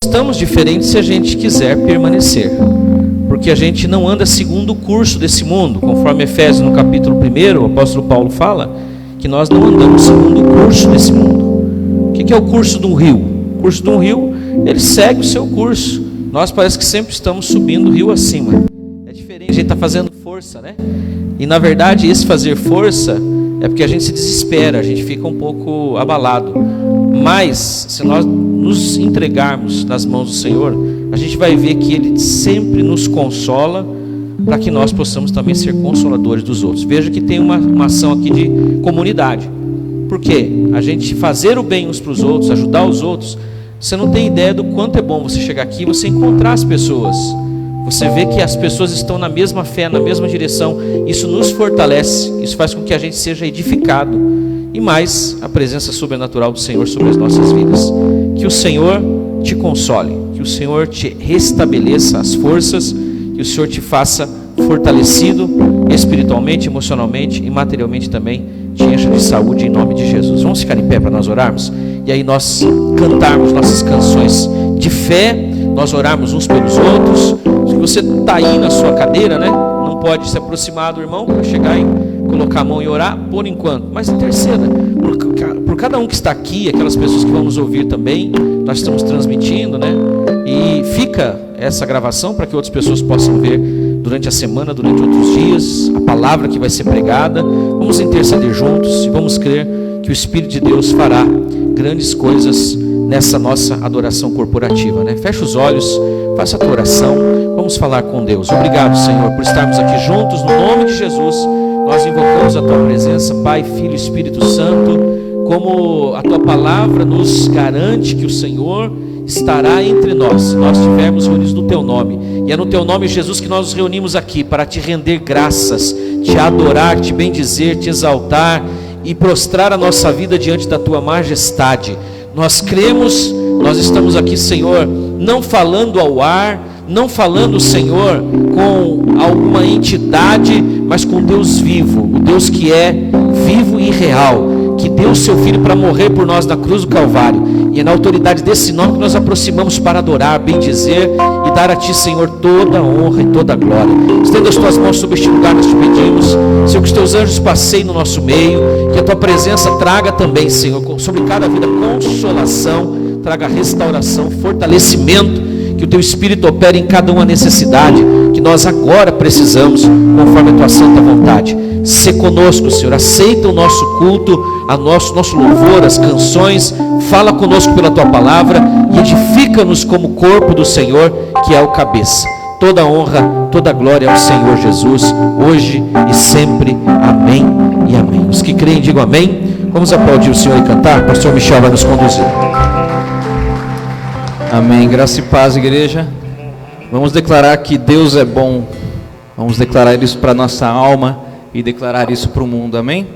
Estamos diferentes se a gente quiser permanecer, porque a gente não anda segundo o curso desse mundo, conforme Efésios no capítulo 1, o apóstolo Paulo fala que nós não andamos segundo o curso desse mundo. O que é o curso de um rio? O curso de um rio, ele segue o seu curso. Nós parece que sempre estamos subindo o rio acima. É diferente, a gente está fazendo força, né? E na verdade esse fazer força é porque a gente se desespera, a gente fica um pouco abalado. Mas se nós nos entregarmos nas mãos do Senhor, a gente vai ver que Ele sempre nos consola, para que nós possamos também ser consoladores dos outros. Veja que tem uma ação aqui de comunidade. Por quê? A gente fazer o bem uns para os outros, ajudar os outros. Você não tem ideia do quanto é bom você chegar aqui e você encontrar as pessoas. Você vê que as pessoas estão na mesma fé, na mesma direção. Isso nos fortalece, isso faz com que a gente seja edificado. E mais, a presença sobrenatural do Senhor sobre as nossas vidas. Que o Senhor te console, que o Senhor te restabeleça as forças, que o Senhor te faça fortalecido espiritualmente, emocionalmente e materialmente também, te encha de saúde em nome de Jesus. Vamos ficar em pé para nós orarmos? E aí nós cantarmos nossas canções de fé, nós orarmos uns pelos outros. Se você está aí na sua cadeira, né? Não pode se aproximar do irmão para chegar e colocar a mão e orar por enquanto, mas interceda por cada um que está aqui, aquelas pessoas que vão nos ouvir também. Nós estamos transmitindo, né? E fica essa gravação para que outras pessoas possam ver durante a semana, durante outros dias, a palavra que vai ser pregada. Vamos interceder juntos e vamos crer que o Espírito de Deus fará grandes coisas nessa nossa adoração corporativa, né? Fecha os olhos, faça a tua oração, vamos falar com Deus. Obrigado, Senhor, por estarmos aqui juntos, no nome de Jesus. Nós invocamos a tua presença, Pai, Filho e Espírito Santo, como a tua palavra nos garante que o Senhor estará entre nós, se nós estivermos reunidos no teu nome. E é no teu nome, Jesus, que nós nos reunimos aqui para te render graças, te adorar, te bendizer, te exaltar e prostrar a nossa vida diante da tua majestade. Nós cremos, nós estamos aqui, Senhor, não falando ao ar, não falando, Senhor, com alguma entidade, mas com Deus vivo, o Deus que é vivo e real, que deu o seu Filho para morrer por nós na cruz do Calvário. E é na autoridade desse nome que nós aproximamos para adorar, bendizer e dar a Ti, Senhor, toda a honra e toda a glória. Estenda as Tuas mãos sobre este lugar, nós te pedimos, Senhor, que os Teus anjos passeiem no nosso meio, que a Tua presença traga também, Senhor, sobre cada vida consolação, traga restauração, fortalecimento, que o Teu Espírito opere em cada uma necessidade que nós agora precisamos, conforme a Tua santa vontade. Sê conosco, Senhor, aceita o nosso culto, nosso louvor, as canções, fala conosco pela Tua palavra e edifica-nos como corpo do Senhor, que é o cabeça. Toda honra, toda glória ao Senhor Jesus, hoje e sempre. Amém e amém. Os que creem, digam amém. Vamos aplaudir o Senhor e cantar. O pastor Michel vai nos conduzir. Amém, graça e paz, igreja. Vamos declarar que Deus é bom. Vamos declarar isso para a nossa alma e declarar isso para o mundo, amém?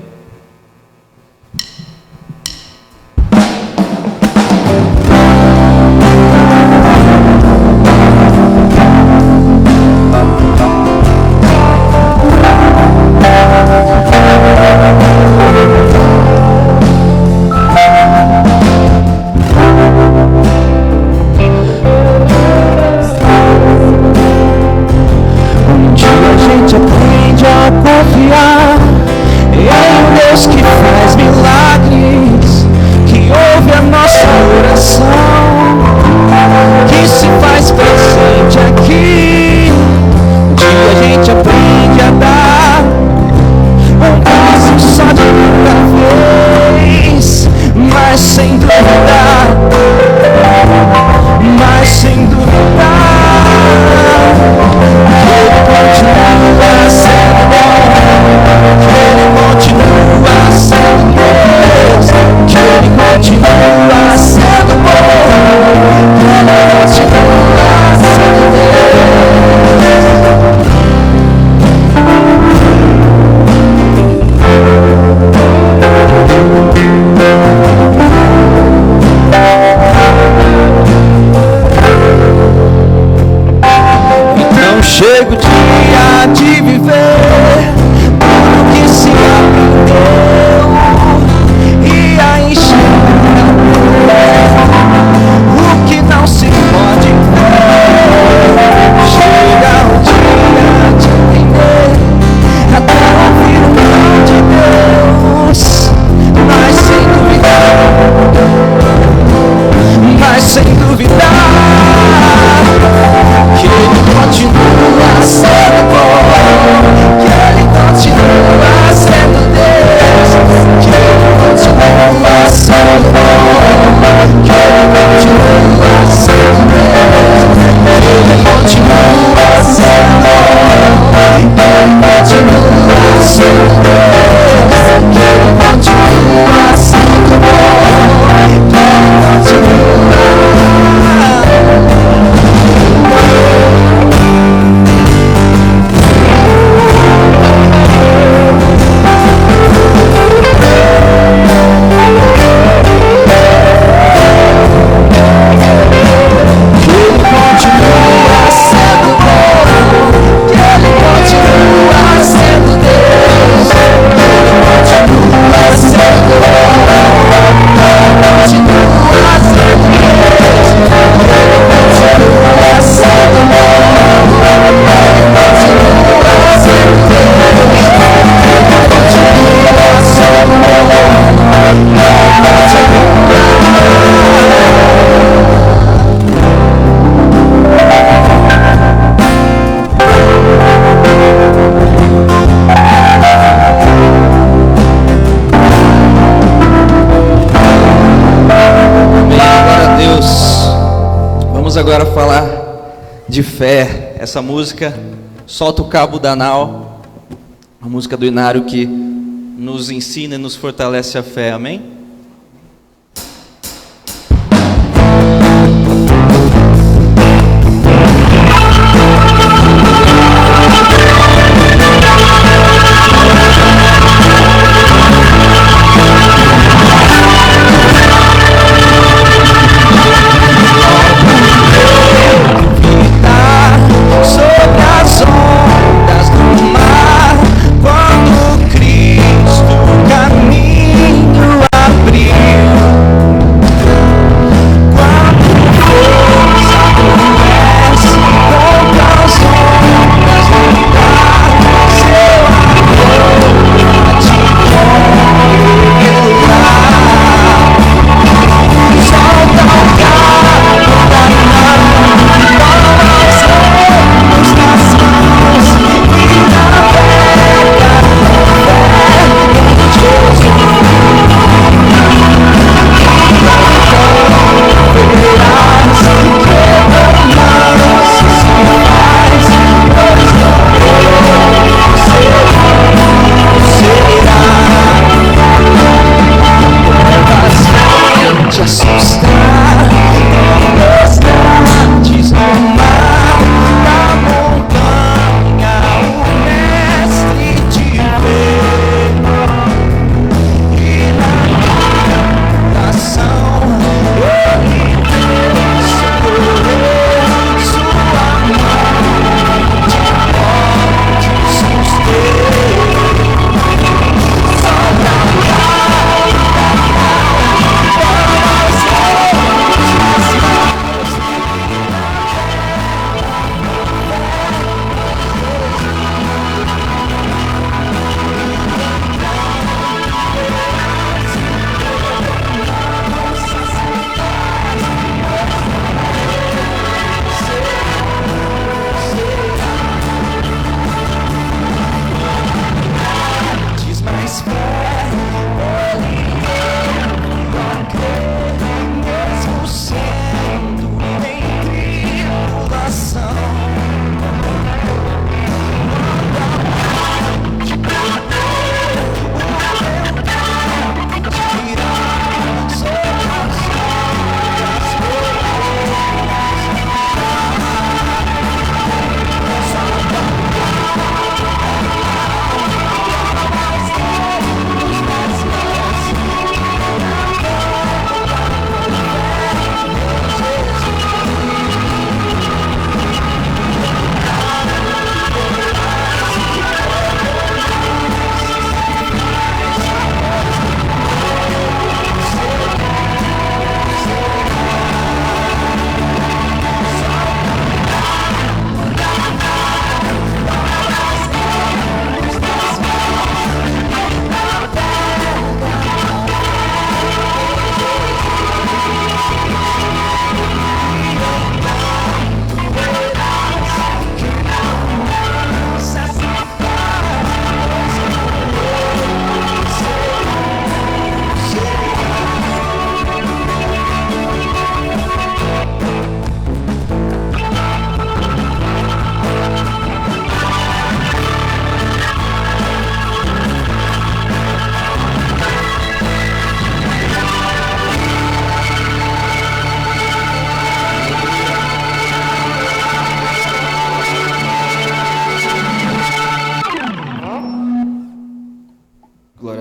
Chega o dia de viver tudo que se aprendeu e a enxergar o que não se pode. Agora falar de fé. Essa música, Solta o Cabo da Nau, a música do Inário que nos ensina e nos fortalece a fé, amém? Quando Cristo caminho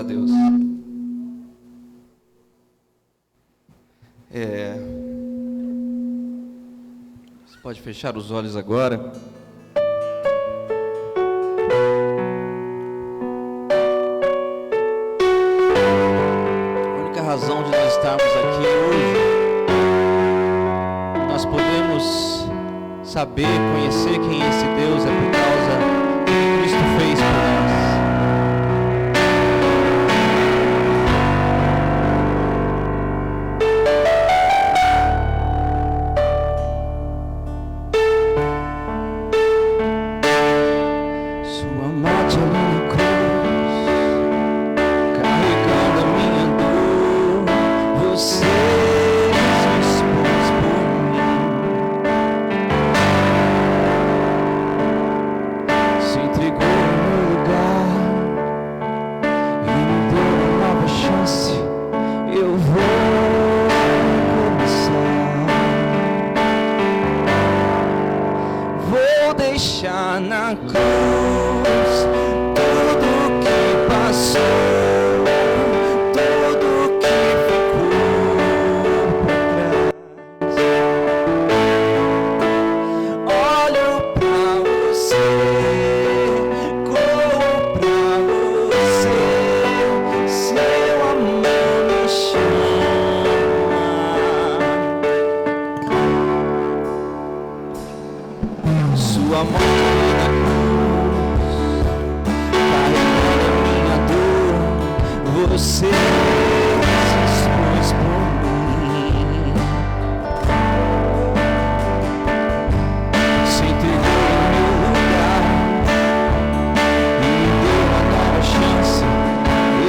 Deus. Você pode fechar os olhos agora. A única razão de nós estarmos aqui hoje, nós podemos saber, conhecer quem é esse Deus, é por causa do que Cristo fez por nós. Na cruz, tudo que passou, tudo que ficou pra trás. Olho pra você, corro pra você, seu amor me chama. Sua mão você se expôs por mim, se entregou no meu lugar e me deu uma nova chance.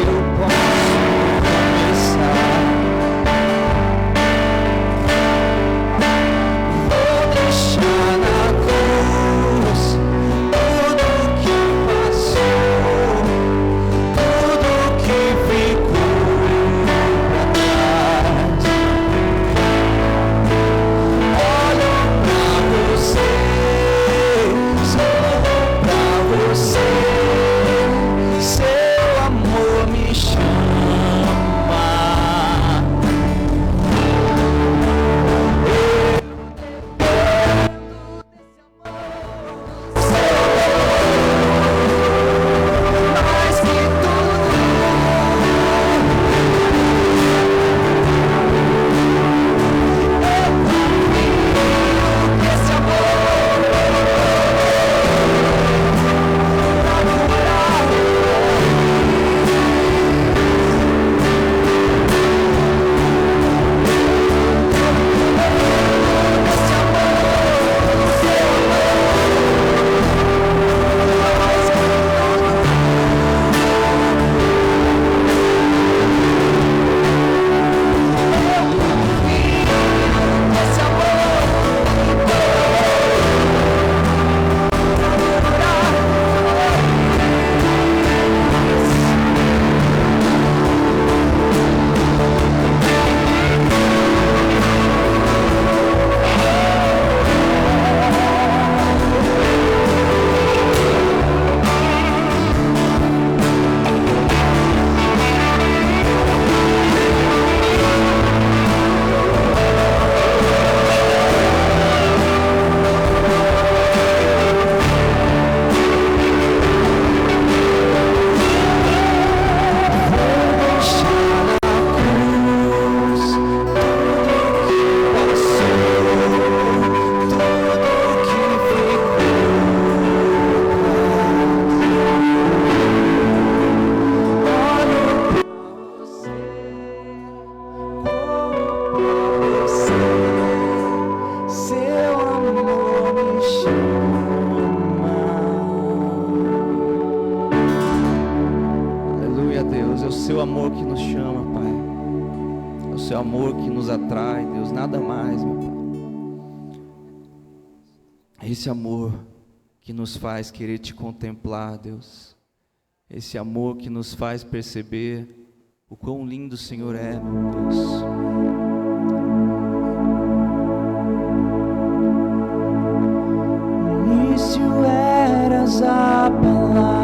Eu posso começar. Vou deixar na cruz tudo que passou, tudo que seu amor que nos chama, Pai. É o seu amor que nos atrai, Deus, nada mais, meu Pai. É esse amor que nos faz querer te contemplar, Deus. Esse amor que nos faz perceber o quão lindo o Senhor é, meu Deus. No início eras a palavra.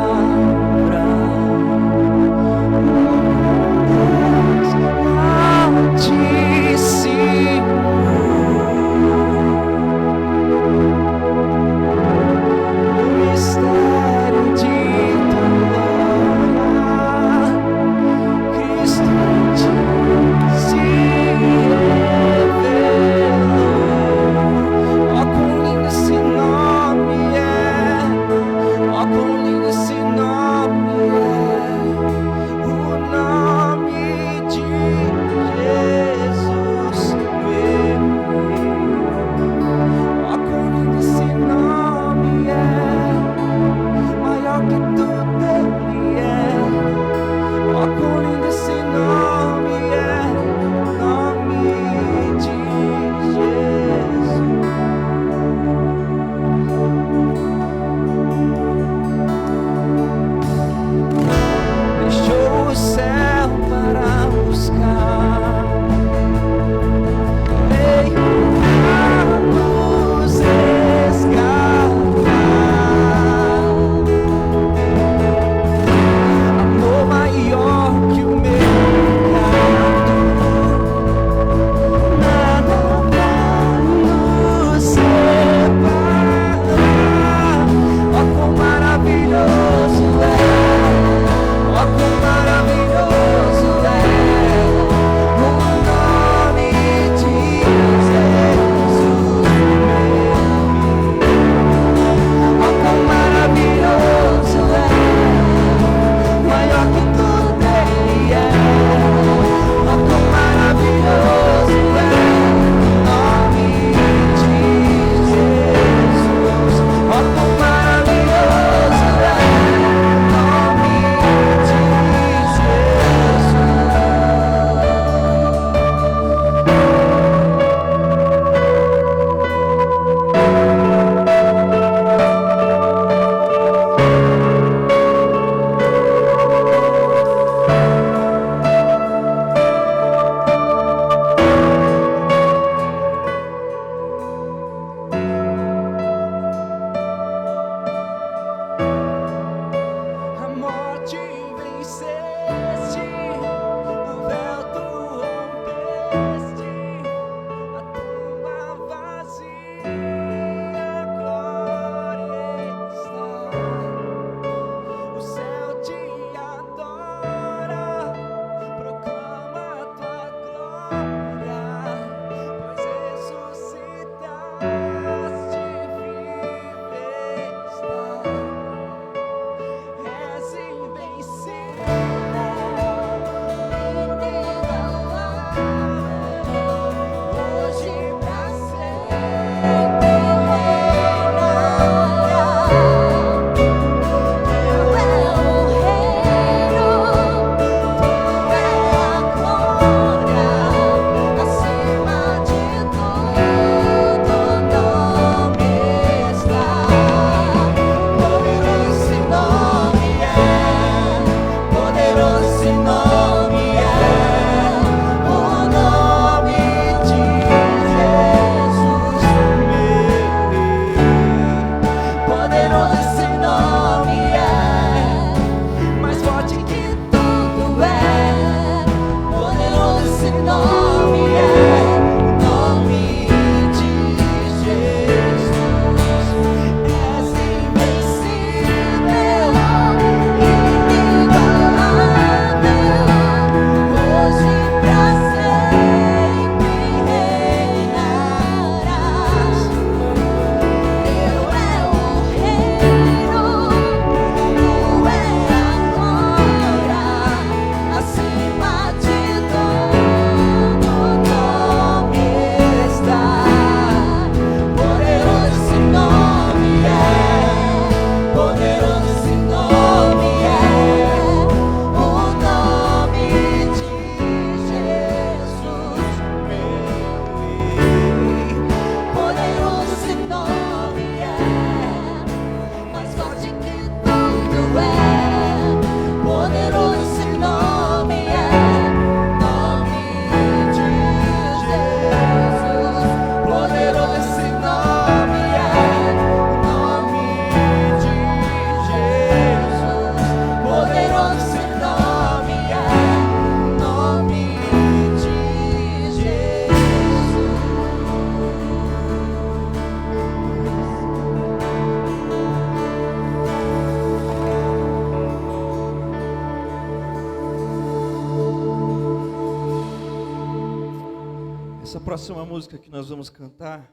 Essa próxima música que nós vamos cantar,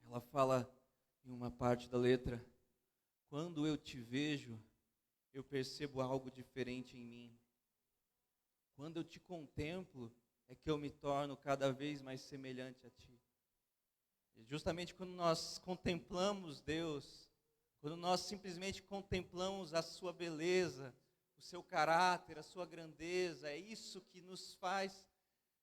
ela fala em uma parte da letra, quando eu te vejo, eu percebo algo diferente em mim. Quando eu te contemplo, é que eu me torno cada vez mais semelhante a ti. E justamente quando nós contemplamos Deus, quando nós simplesmente contemplamos a sua beleza, o seu caráter, a sua grandeza, é isso que nos faz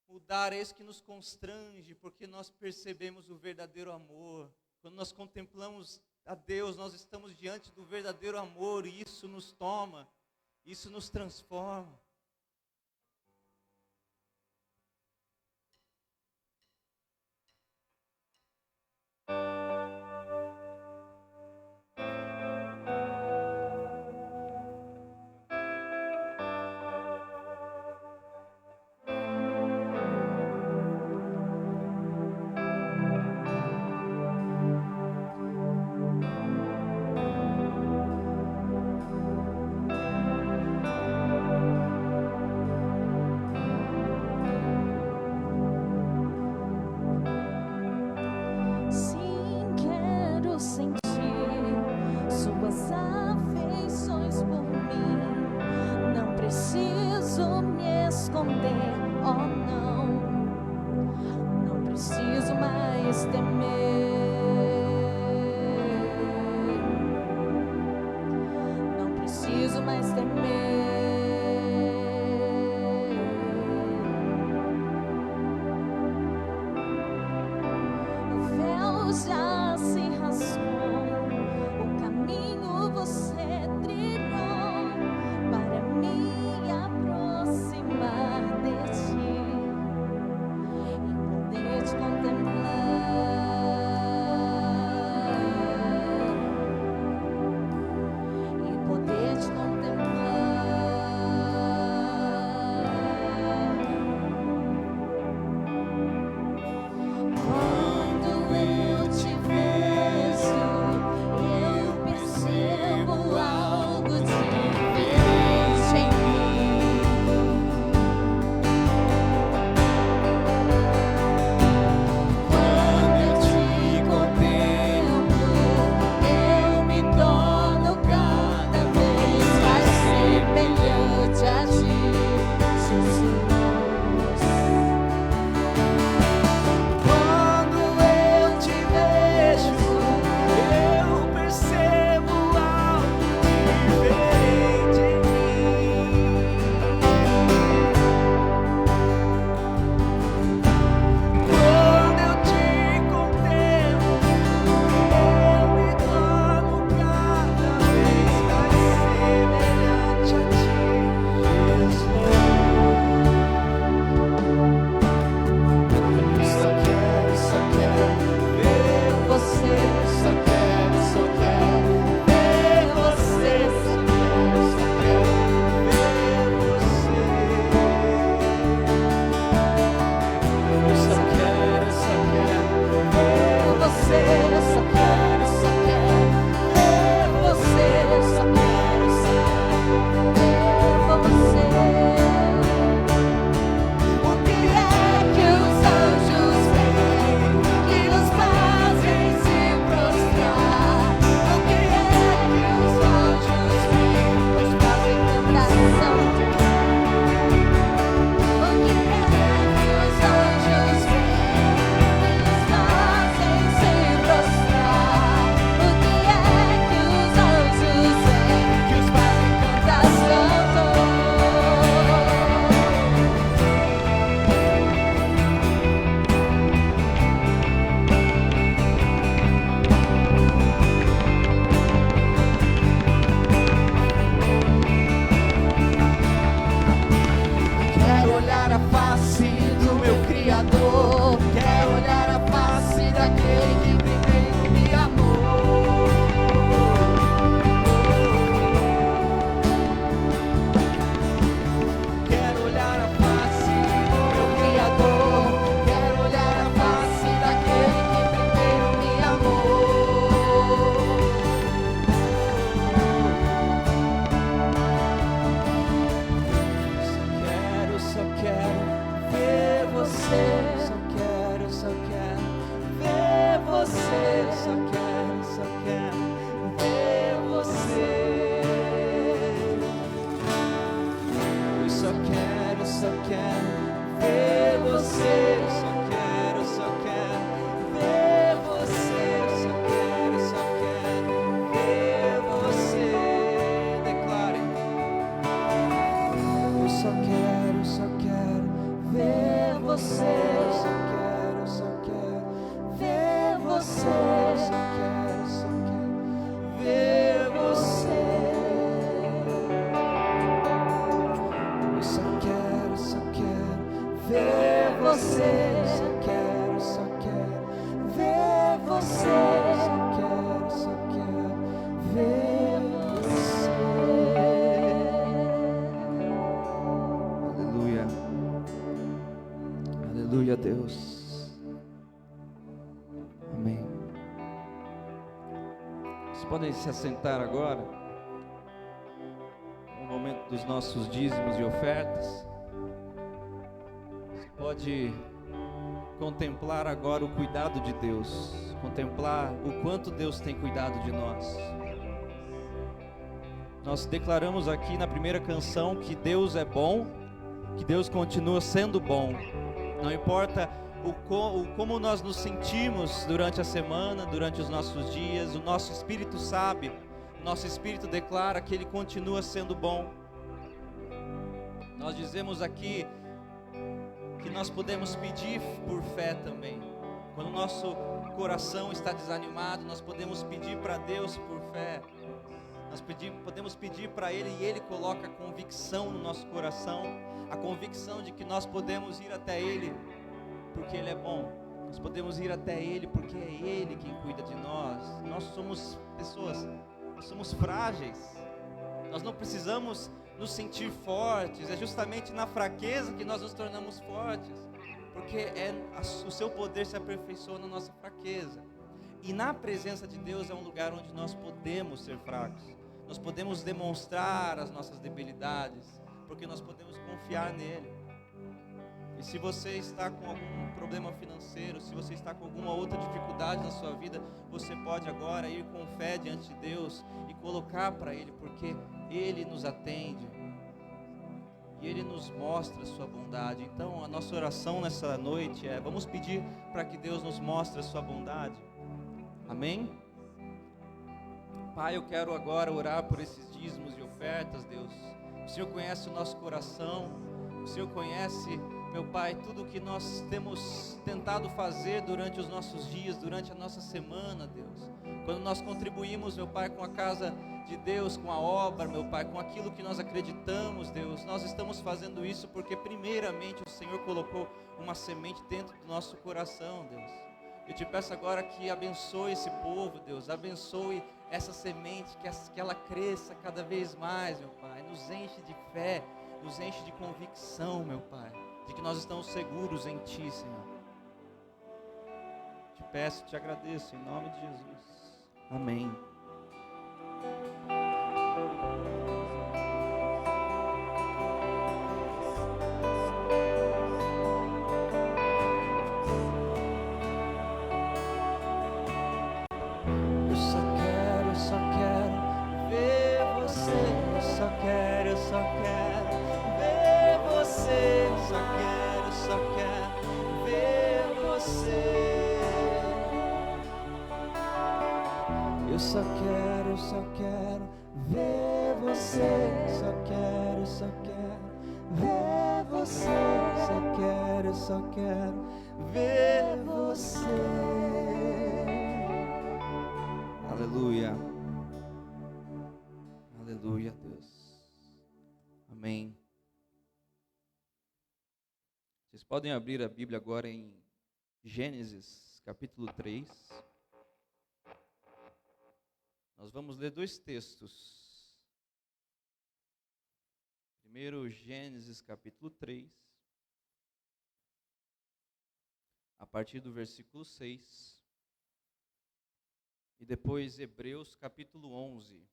mudar, é isso que nos constrange, porque nós percebemos o verdadeiro amor. Quando nós contemplamos a Deus, nós estamos diante do verdadeiro amor, e isso nos toma, isso nos transforma. Sim, quero sentir suas afeições por mim. Não preciso me esconder, oh não. Não preciso mais temer. Não preciso mais temer. O véu já se rasgou, o caminho você trilhou para me aproximar de ti e poder te contemplar. E poder te contemplar. quero ver você. Eu só quero ver você. Eu só quero ver você. Declare. Eu só quero ver você. Eu só quero ver você. Eu só quero ver você. Eu só quero ver você. Eu só quero ver você. Eu só quero ver você. Aleluia. Aleluia, Deus. Amém. Vocês podem se assentar agora, no momento dos nossos dízimos e ofertas. Você pode contemplar agora o cuidado de Deus, contemplar o quanto Deus tem cuidado de nós. Nós declaramos aqui na primeira canção que Deus é bom, que Deus continua sendo bom. Não importa como nós nos sentimos durante a semana, durante os nossos dias, o nosso espírito sabe, o nosso espírito declara que Ele continua sendo bom. Nós dizemos aqui que nós podemos pedir por fé também. Quando o nosso coração está desanimado, nós podemos pedir para Deus por fé. Nós podemos pedir para Ele e Ele coloca convicção no nosso coração, a convicção de que nós podemos ir até Ele porque Ele é bom. Nós podemos ir até Ele porque é Ele quem cuida de nós. Nós somos pessoas, nós somos frágeis. Nós não precisamos nos sentir fortes. É justamente na fraqueza que nós nos tornamos fortes, porque o seu poder se aperfeiçoa na nossa fraqueza. E na presença de Deus é um lugar onde nós podemos ser fracos. Nós podemos demonstrar as nossas debilidades, porque nós podemos confiar nele. E se você está com algum problema financeiro, se você está com alguma outra dificuldade na sua vida, você pode agora ir com fé diante de Deus e colocar para Ele, porque Ele nos atende e Ele nos mostra a sua bondade. Então a nossa oração nessa noite é: vamos pedir para que Deus nos mostre a sua bondade. Amém? Pai, eu quero agora orar por esses dízimos e ofertas, Deus. O Senhor conhece o nosso coração, o Senhor conhece, meu Pai, tudo que nós temos tentado fazer durante os nossos dias, durante a nossa semana, Deus. Quando nós contribuímos, meu Pai, com a casa de Deus, com a obra, meu Pai, com aquilo que nós acreditamos, Deus, nós estamos fazendo isso porque primeiramente o Senhor colocou uma semente dentro do nosso coração, Deus. Eu te peço agora que abençoe esse povo, Deus, abençoe essa semente, que ela cresça cada vez mais, meu Pai, nos enche de fé, nos enche de convicção, meu Pai, de que nós estamos seguros em Ti, Senhor. Te peço, te agradeço, em nome de Jesus. Amém. Eu só quero ver você. Eu só quero ver você. Eu só quero ver você. Eu só quero ver você. Só quero ver você. Só quero ver você. Aleluia. Aleluia, Deus. Amém. Vocês podem abrir a Bíblia agora em Gênesis, capítulo 3. Nós vamos ler dois textos. Primeiro, Gênesis, capítulo 3, a partir do versículo 6. E depois Hebreus capítulo 11.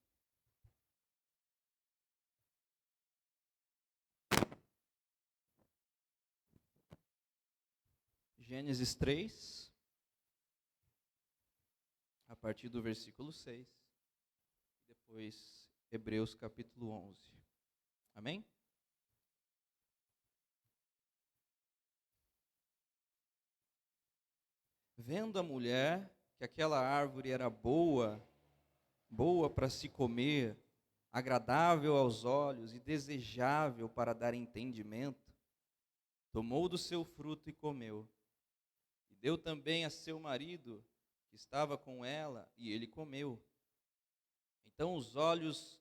Gênesis 3, a partir do versículo 6. E depois Hebreus capítulo 11. Amém? vendo a mulher que aquela árvore era boa para se comer, agradável aos olhos e desejável para dar entendimento, tomou do seu fruto e comeu. E deu também a seu marido, que estava com ela, e ele comeu. Então os olhos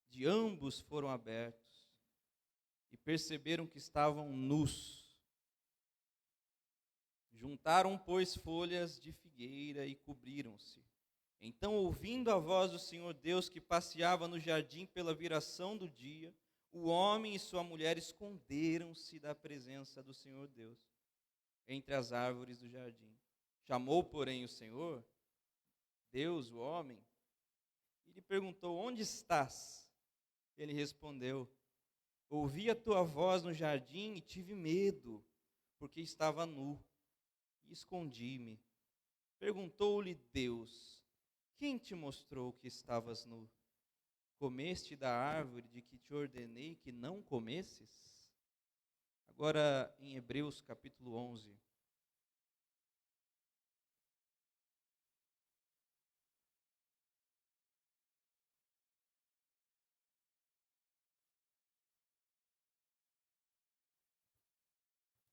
de ambos foram abertos e perceberam que estavam nus. Juntaram, pois, folhas de figueira e cobriram-se. Então, ouvindo a voz do Senhor Deus que passeava no jardim pela viração do dia, o homem e sua mulher esconderam-se da presença do Senhor Deus entre as árvores do jardim. Chamou, porém, o Senhor Deus, o homem, e lhe perguntou: onde estás? Ele respondeu: ouvi a tua voz no jardim e tive medo, porque estava nu, e escondi-me. Perguntou-lhe Deus: quem te mostrou que estavas nu? Comeste da árvore de que te ordenei que não comesses? Agora em Hebreus capítulo 11.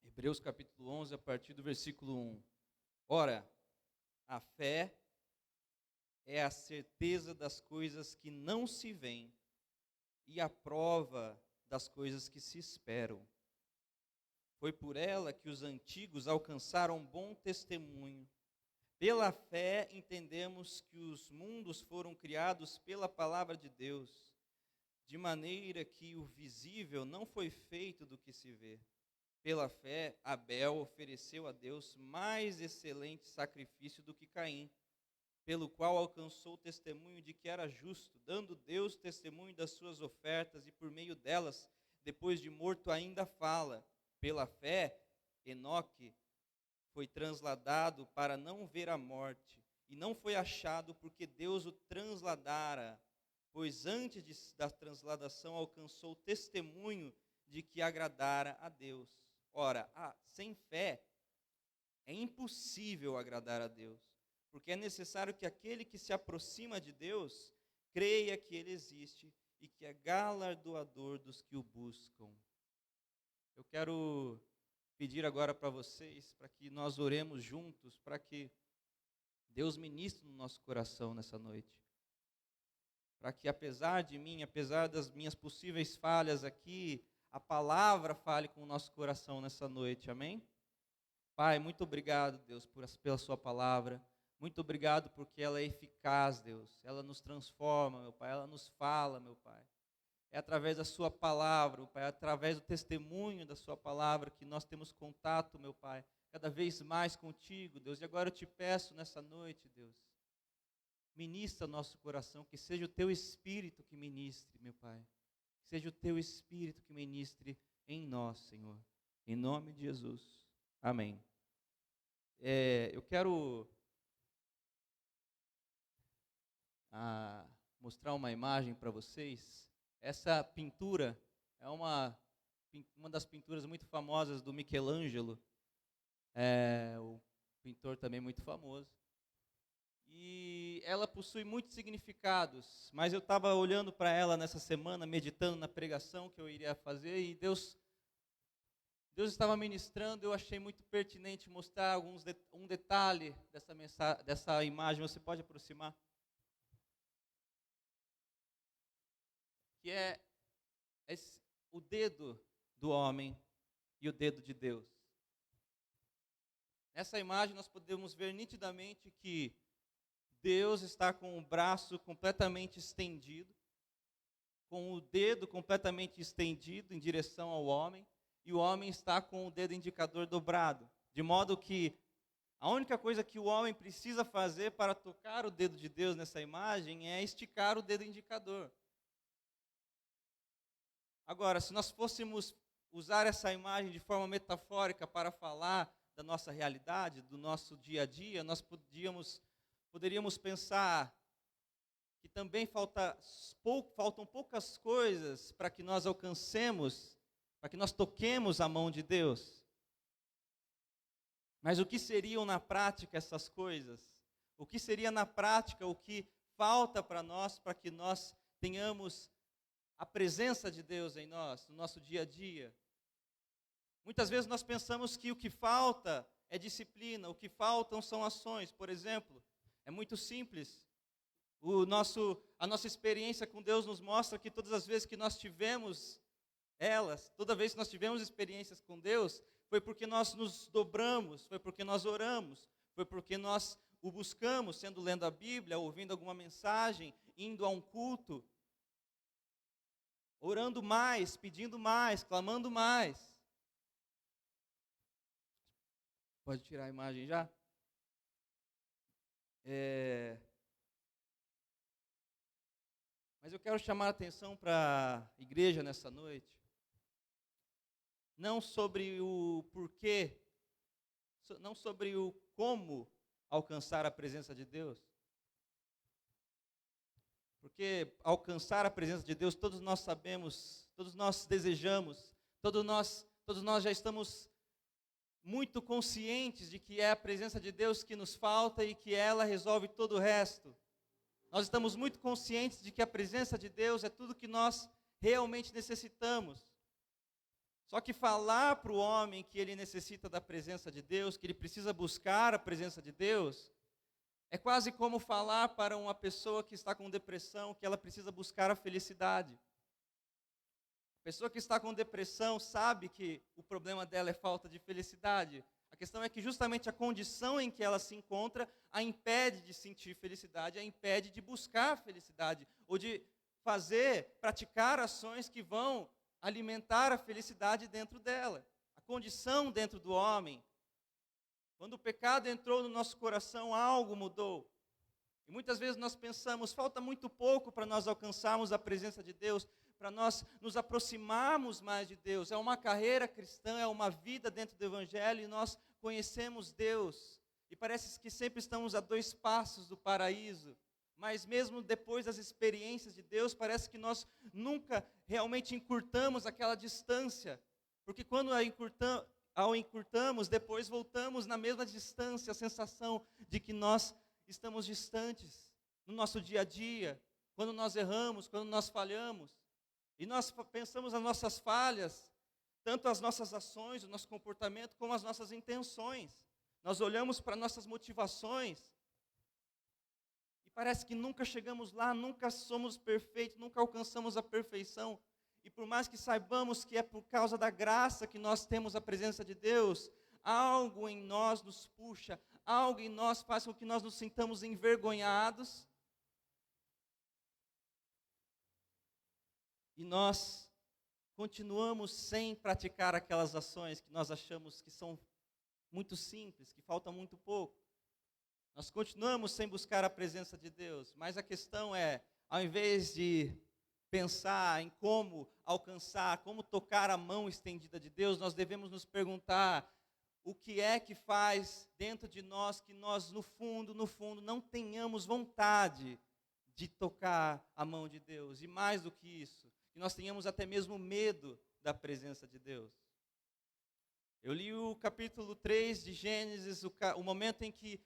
Hebreus capítulo 11, a partir do versículo 1. Ora, a fé é a certeza das coisas que não se veem e a prova das coisas que se esperam. Foi por ela que os antigos alcançaram bom testemunho. Pela fé entendemos que os mundos foram criados pela palavra de Deus, de maneira que o visível não foi feito do que se vê. Pela fé, Abel ofereceu a Deus mais excelente sacrifício do que Caim, pelo qual alcançou o testemunho de que era justo, dando Deus testemunho das suas ofertas, e por meio delas, depois de morto, ainda fala. Pela fé, Enoque foi transladado para não ver a morte, e não foi achado porque Deus o transladara, pois antes da transladação alcançou o testemunho de que agradara a Deus. Ora, sem fé é impossível agradar a Deus, porque é necessário que aquele que se aproxima de Deus creia que Ele existe e que é galardoador dos que o buscam. Eu quero pedir agora para vocês, para que nós oremos juntos, para que Deus ministre no nosso coração nessa noite. Para que apesar de mim, apesar das minhas possíveis falhas aqui, a palavra fale com o nosso coração nessa noite, amém? Pai, muito obrigado, Deus, pela sua palavra. Muito obrigado porque ela é eficaz, Deus. Ela nos transforma, meu Pai. Ela nos fala, meu Pai. É através da sua palavra, meu Pai. É através do testemunho da sua palavra que nós temos contato, meu Pai, cada vez mais contigo, Deus. E agora eu te peço nessa noite, Deus, ministra nosso coração, que seja o teu Espírito que ministre, meu Pai. Que seja o teu Espírito que ministre em nós, Senhor. Em nome de Jesus. Amém. Eu quero mostrar uma imagem para vocês. Essa pintura é uma das pinturas muito famosas do Michelangelo, o pintor também muito famoso. E ela possui muitos significados, mas eu estava olhando para ela nessa semana, meditando na pregação que eu iria fazer, e Deus estava ministrando. Eu achei muito pertinente mostrar um detalhe dessa imagem. Você pode aproximar? Que é o dedo do homem e o dedo de Deus. Nessa imagem nós podemos ver nitidamente que Deus está com o braço completamente estendido, com o dedo completamente estendido em direção ao homem, e o homem está com o dedo indicador dobrado, de modo que a única coisa que o homem precisa fazer para tocar o dedo de Deus nessa imagem é esticar o dedo indicador. Agora, se nós fôssemos usar essa imagem de forma metafórica para falar da nossa realidade, do nosso dia a dia, nós poderíamos pensar que também faltam poucas coisas para que nós alcancemos, para que nós toquemos a mão de Deus. Mas o que seriam na prática essas coisas? O que seria na prática o que falta para nós, para que nós tenhamos a presença de Deus em nós, no nosso dia a dia? Muitas vezes nós pensamos que o que falta é disciplina, o que faltam são ações. Por exemplo, é muito simples. A nossa experiência com Deus nos mostra que todas as vezes que nós tivemos toda vez que nós tivemos experiências com Deus, foi porque nós nos dobramos, foi porque nós oramos, foi porque nós o buscamos, sendo lendo a Bíblia, ouvindo alguma mensagem, indo a um culto, orando mais, pedindo mais, clamando mais. Pode tirar a imagem já? Mas eu quero chamar a atenção para a igreja nessa noite, não sobre o porquê, não sobre o como alcançar a presença de Deus, porque alcançar a presença de Deus, todos nós sabemos, todos nós desejamos, todos nós já estamos muito conscientes de que é a presença de Deus que nos falta e que ela resolve todo o resto. Nós estamos muito conscientes de que a presença de Deus é tudo que nós realmente necessitamos. Só que falar para o homem que ele necessita da presença de Deus, que ele precisa buscar a presença de Deus, é quase como falar para uma pessoa que está com depressão que ela precisa buscar a felicidade. A pessoa que está com depressão sabe que o problema dela é falta de felicidade. A questão é que justamente a condição em que ela se encontra a impede de sentir felicidade, a impede de buscar felicidade, ou de praticar ações que vão alimentar a felicidade dentro dela. A condição dentro do homem. Quando o pecado entrou no nosso coração, algo mudou. E muitas vezes nós pensamos, falta muito pouco para nós alcançarmos a presença de Deus, para nós nos aproximarmos mais de Deus. É uma carreira cristã, é uma vida dentro do Evangelho, e nós conhecemos Deus. E parece que sempre estamos a 2 passos do paraíso. Mas mesmo depois das experiências de Deus, parece que nós nunca realmente encurtamos aquela distância. Porque quando ao encurtamos, depois voltamos na mesma distância, a sensação de que nós estamos distantes no nosso dia a dia, quando nós erramos, quando nós falhamos. E nós pensamos nas nossas falhas, tanto as nossas ações, o nosso comportamento, como as nossas intenções. Nós olhamos para nossas motivações e parece que nunca chegamos lá, nunca somos perfeitos, nunca alcançamos a perfeição. E por mais que saibamos que é por causa da graça que nós temos a presença de Deus, algo em nós nos puxa, algo em nós faz com que nós nos sintamos envergonhados. E nós continuamos sem praticar aquelas ações que nós achamos que são muito simples, que falta muito pouco. Nós continuamos sem buscar a presença de Deus, mas a questão é, ao invés de pensar em como alcançar, como tocar a mão estendida de Deus, nós devemos nos perguntar o que é que faz dentro de nós que nós, no fundo, não tenhamos vontade de tocar a mão de Deus. E mais do que isso, que nós tenhamos até mesmo medo da presença de Deus. Eu li o capítulo 3 de Gênesis, o momento em que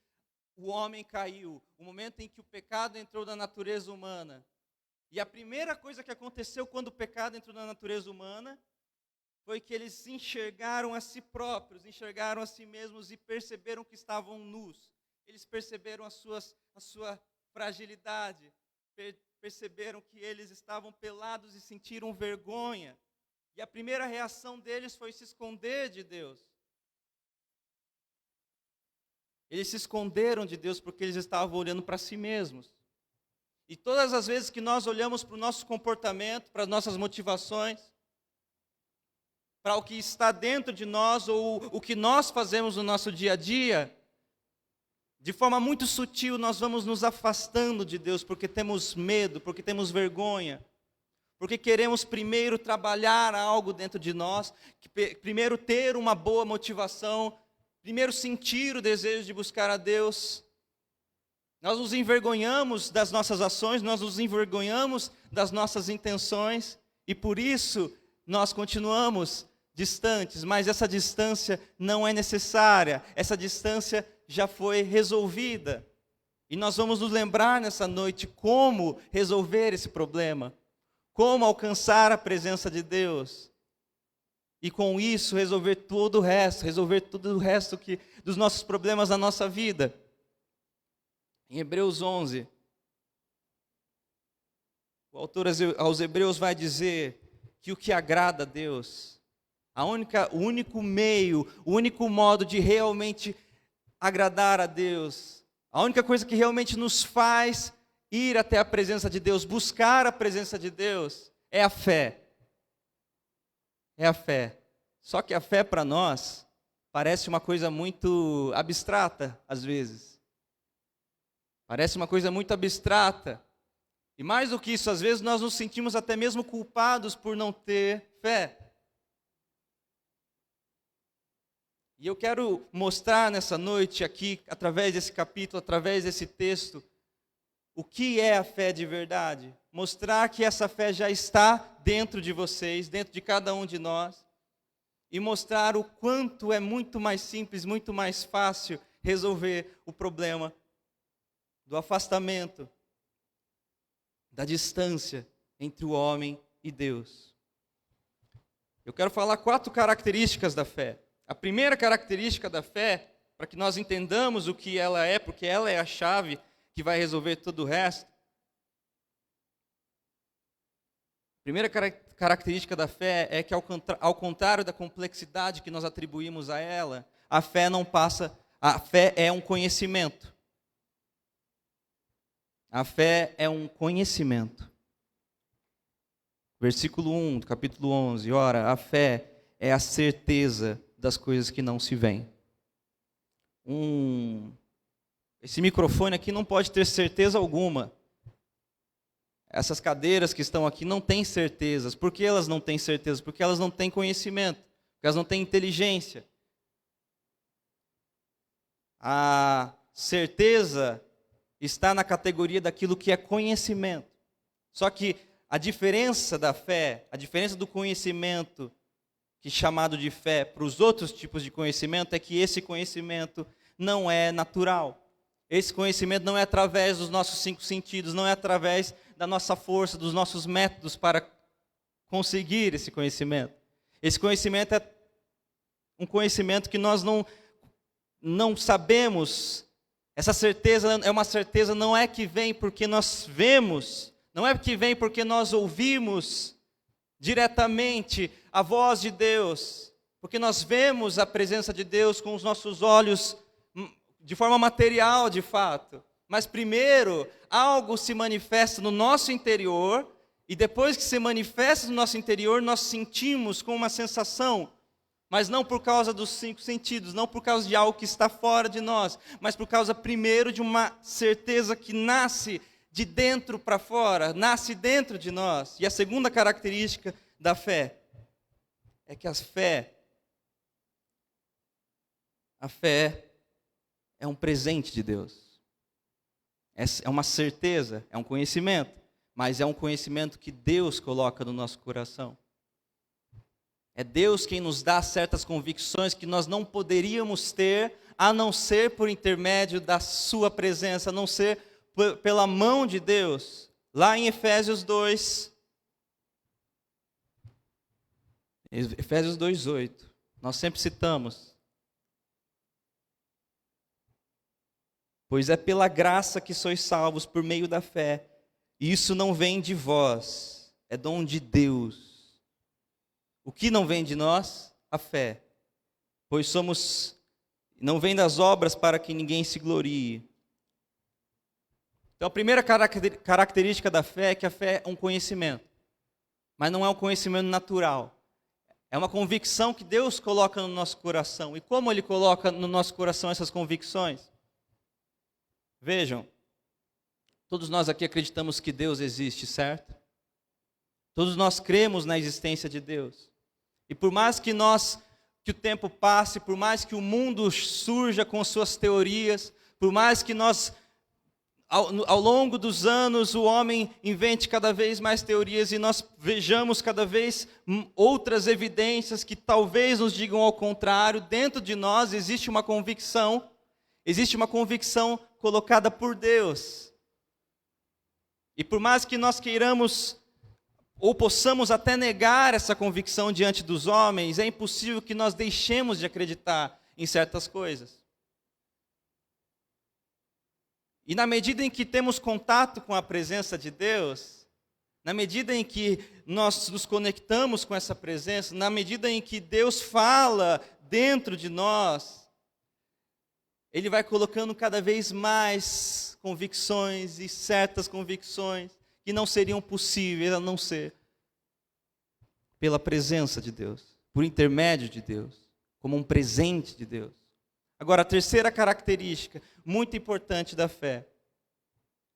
o homem caiu, o momento em que o pecado entrou na natureza humana. E a primeira coisa que aconteceu quando o pecado entrou na natureza humana foi que eles enxergaram a si próprios, enxergaram a si mesmos e perceberam que estavam nus. Eles perceberam a sua fragilidade, perceberam que eles estavam pelados e sentiram vergonha. E a primeira reação deles foi se esconder de Deus. Eles se esconderam de Deus porque eles estavam olhando para si mesmos. E todas as vezes que nós olhamos para o nosso comportamento, para as nossas motivações, para o que está dentro de nós ou o que nós fazemos no nosso dia a dia, de forma muito sutil nós vamos nos afastando de Deus porque temos medo, porque temos vergonha, porque queremos primeiro trabalhar algo dentro de nós, primeiro ter uma boa motivação, primeiro sentir o desejo de buscar a Deus. Nós nos envergonhamos das nossas ações, nós nos envergonhamos das nossas intenções, e por isso nós continuamos distantes, mas essa distância não é necessária, essa distância já foi resolvida. E nós vamos nos lembrar nessa noite como resolver esse problema, como alcançar a presença de Deus. E com isso resolver todo o resto, dos nossos problemas na nossa vida. Em Hebreus 11, o autor aos Hebreus vai dizer que o que agrada a Deus, o único meio, o único modo de realmente agradar a Deus, a única coisa que realmente nos faz ir até a presença de Deus, buscar a presença de Deus, é a fé. É a fé. Só que a fé para nós parece uma coisa muito abstrata, às vezes. Parece uma coisa muito abstrata. E mais do que isso, às vezes nós nos sentimos até mesmo culpados por não ter fé. E eu quero mostrar nessa noite aqui, através desse capítulo, através desse texto, o que é a fé de verdade. Mostrar que essa fé já está dentro de vocês, dentro de cada um de nós. E mostrar o quanto é muito mais simples, muito mais fácil resolver o problema do afastamento, da distância entre o homem e Deus. Eu quero falar 4 características da fé. A primeira característica da fé, para que nós entendamos o que ela é, porque ela é a chave que vai resolver todo o resto. A primeira característica da fé é que, ao contrário da complexidade que nós atribuímos a ela, a fé é um conhecimento. A fé é um conhecimento. Versículo 1 do capítulo 11. Ora, a fé é a certeza das coisas que não se veem. Esse microfone aqui não pode ter certeza alguma. Essas cadeiras que estão aqui não têm certezas. Por que elas não têm certeza? Porque elas não têm conhecimento. Porque elas não têm inteligência. A certeza está na categoria daquilo que é conhecimento. Só que a diferença da fé, a diferença do conhecimento, que é chamado de fé, para os outros tipos de conhecimento, é que esse conhecimento não é natural. Esse conhecimento não é através dos nossos 5 sentidos, não é através da nossa força, dos nossos métodos para conseguir esse conhecimento. Esse conhecimento é um conhecimento que nós não sabemos. Essa certeza é uma certeza, não é que vem porque nós vemos, não é que vem porque nós ouvimos diretamente a voz de Deus, porque nós vemos a presença de Deus com os nossos olhos de forma material, de fato. Mas primeiro, algo se manifesta no nosso interior, e depois que se manifesta no nosso interior, nós sentimos com uma sensação, mas não por causa dos 5 sentidos, não por causa de algo que está fora de nós, mas por causa primeiro de uma certeza que nasce de dentro para fora, nasce dentro de nós. E a segunda característica da fé é que a fé é um presente de Deus. É uma certeza, é um conhecimento, mas é um conhecimento que Deus coloca no nosso coração. É Deus quem nos dá certas convicções que nós não poderíamos ter, a não ser por intermédio da sua presença, a não ser pela mão de Deus. Lá em Efésios 2, Efésios 2:8, nós sempre citamos. Pois é pela graça que sois salvos por meio da fé. E isso não vem de vós, é dom de Deus. O que não vem de nós? A fé. Pois não vem das obras para que ninguém se glorie. Então a primeira característica da fé é que a fé é um conhecimento. Mas não é um conhecimento natural. É uma convicção que Deus coloca no nosso coração. E como Ele coloca no nosso coração essas convicções? Vejam, todos nós aqui acreditamos que Deus existe, certo? Todos nós cremos na existência de Deus. E por mais que o tempo passe, por mais que o mundo surja com suas teorias, por mais que ao longo dos anos, o homem invente cada vez mais teorias e nós vejamos cada vez outras evidências que talvez nos digam ao contrário. Dentro de nós existe uma convicção colocada por Deus. E por mais que nós queiramos ou possamos até negar essa convicção diante dos homens, é impossível que nós deixemos de acreditar em certas coisas. E na medida em que temos contato com a presença de Deus, na medida em que nós nos conectamos com essa presença, na medida em que Deus fala dentro de nós, Ele vai colocando cada vez mais convicções e certas convicções que não seriam possíveis a não ser pela presença de Deus, por intermédio de Deus, como um presente de Deus. Agora, a terceira característica muito importante da fé,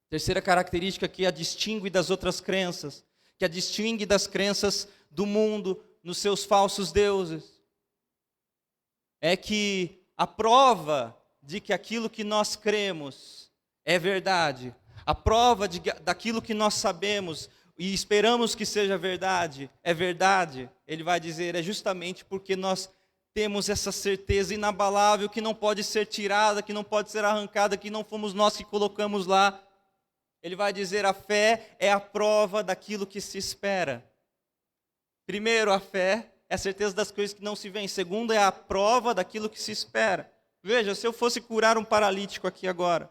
terceira característica que a distingue das outras crenças, que a distingue das crenças do mundo, nos seus falsos deuses, é que a prova de que aquilo que nós cremos é verdade, a prova daquilo que nós sabemos e esperamos que seja verdade, é verdade, ele vai dizer, é justamente porque nós temos essa certeza inabalável que não pode ser tirada, que não pode ser arrancada, que não fomos nós que colocamos lá. Ele vai dizer, a fé é a prova daquilo que se espera. Primeiro, a fé é a certeza das coisas que não se veem. Segundo, é a prova daquilo que se espera. Veja, se eu fosse curar um paralítico aqui agora,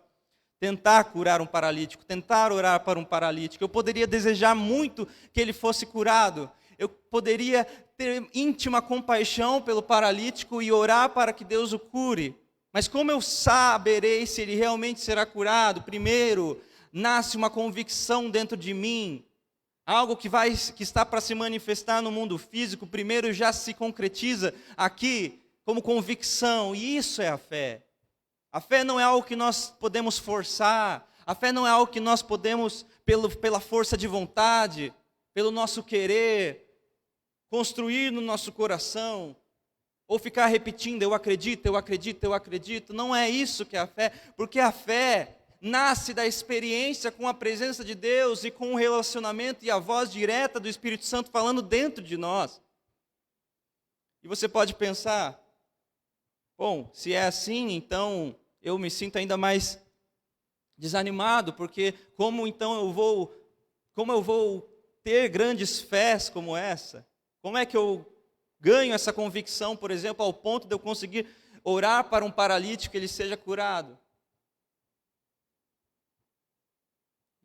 tentar curar um paralítico, tentar orar para um paralítico, eu poderia desejar muito que ele fosse curado. Eu poderia ter íntima compaixão pelo paralítico e orar para que Deus o cure. Mas como eu saberei se ele realmente será curado? Primeiro, nasce uma convicção dentro de mim. Algo que está para se manifestar no mundo físico, primeiro já se concretiza aqui como convicção. E isso é a fé. A fé não é algo que nós podemos forçar. A fé não é algo que nós podemos, pela força de vontade, pelo nosso querer, construir no nosso coração, ou ficar repetindo, eu acredito, eu acredito, eu acredito. Não é isso que é a fé, porque a fé nasce da experiência com a presença de Deus e com o relacionamento e a voz direta do Espírito Santo falando dentro de nós. E você pode pensar, bom, se é assim, então eu me sinto ainda mais desanimado, porque como eu vou ter grandes fés como essa? Como é que eu ganho essa convicção, por exemplo, ao ponto de eu conseguir orar para um paralítico que ele seja curado?